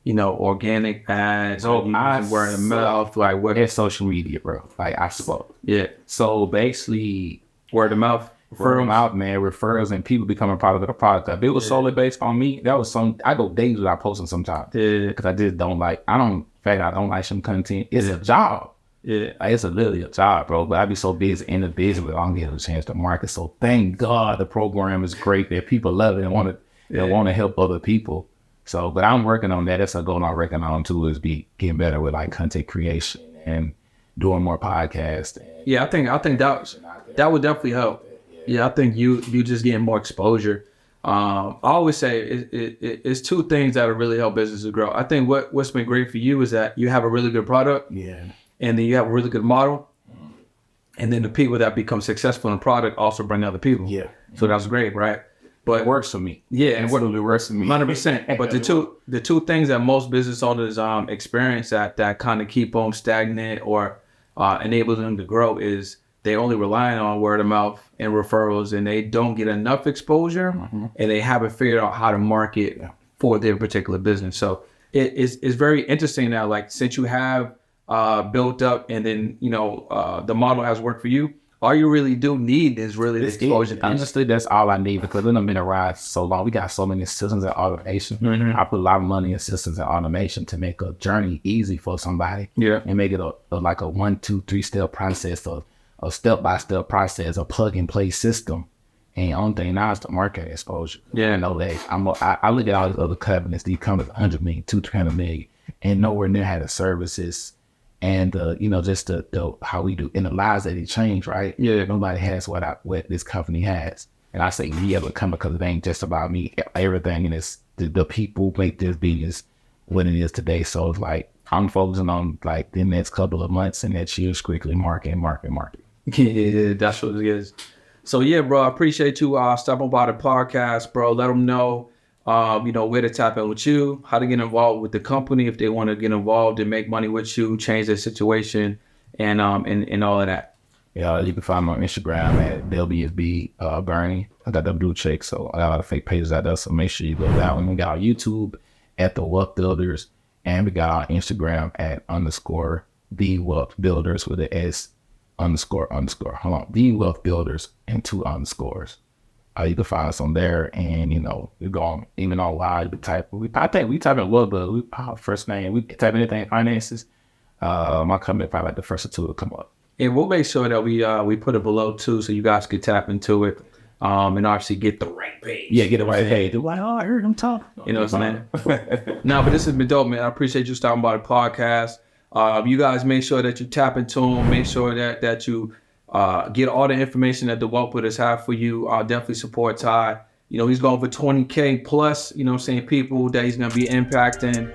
organic ads? So I word of mouth. Like, what? It's social media, bro. Like, I spoke. Yeah. So basically, Word of mouth. Word of mouth, man. Referrals and people becoming part of the product. If it was solely based on me, that was I go days without posting sometimes. Yeah. Because I just don't like. I don't like some content. It's a job. Yeah, like, it's literally a job, bro. But I be so busy in the business, but I don't get a chance to market. So thank God the program is great. That people love it and want to help other people. So, but I'm working on that. That's a goal I'm working on too. Is getting better with like content creation and doing more podcasts. Yeah, I think that would definitely help. Yeah, I think you just getting more exposure. I always say it's two things that will really help businesses grow. I think what's been great for you is that you have a really good product. Yeah. And then you have a really good model. And then the people that become successful in the product also bring other people. Yeah. So that's great, right? But it works for me. Yeah. And what it works for me. 100%. But the two things that most business owners experience that kind of keep them stagnant or enable them to grow is they only rely on word of mouth and referrals, and they don't get enough exposure, and they haven't figured out how to market for their particular business. So it's very interesting now, like, since you have built up and then, the model has worked for you, all you really do need is really the exposure. Honestly, that's all I need, because we've been around so long. We got so many systems and automation. I put a lot of money in systems and automation to make a journey easy for somebody. Yeah. And make it like a 1, 2, 3 step process of a step-by-step process, a plug-and-play system. And the only thing now is the market exposure. Yeah. I know that I look at all these other companies, these companies 100 million, 200 million, and nowhere near had the services and just the how we do in the lives that it changed, right? Yeah. Nobody has what this company has. And I say me ever come because it ain't just about me. Everything in this, the people make this business what it is today. So it's like I'm focusing on like the next couple of months and next year's quickly market. Yeah, that's what it is. So yeah, bro, I appreciate you stopping by the podcast, bro. Let them know, where to tap in with you, how to get involved with the company if they want to get involved and make money with you, change their situation, and all of that. Yeah, you can find me on Instagram at WB Burney. I got them blue checks, so I got a lot of fake pages out there. So make sure you go down. We got our YouTube at The Wealth Builders, and we got our Instagram at _ The Wealth Builders with an S __. Hold on, The Wealth Builders and 2 underscores. You can find us on there, and we go on even on live. I think we type in Wealth Builders. Our first name. We type anything finances. My company probably like the first or 2 will come up. And we'll make sure that we put it below too, so you guys can tap into it, and obviously get the right page. Yeah, get the right page. They're like, oh, I heard him talk. You know what I'm saying? No, but this has been dope, man. I appreciate you stopping by the podcast. You guys make sure that you tap into them. Make sure that you get all the information that the Wealth Builders have for you. Definitely support Ty. He's going for 20K plus, people that he's going to be impacting.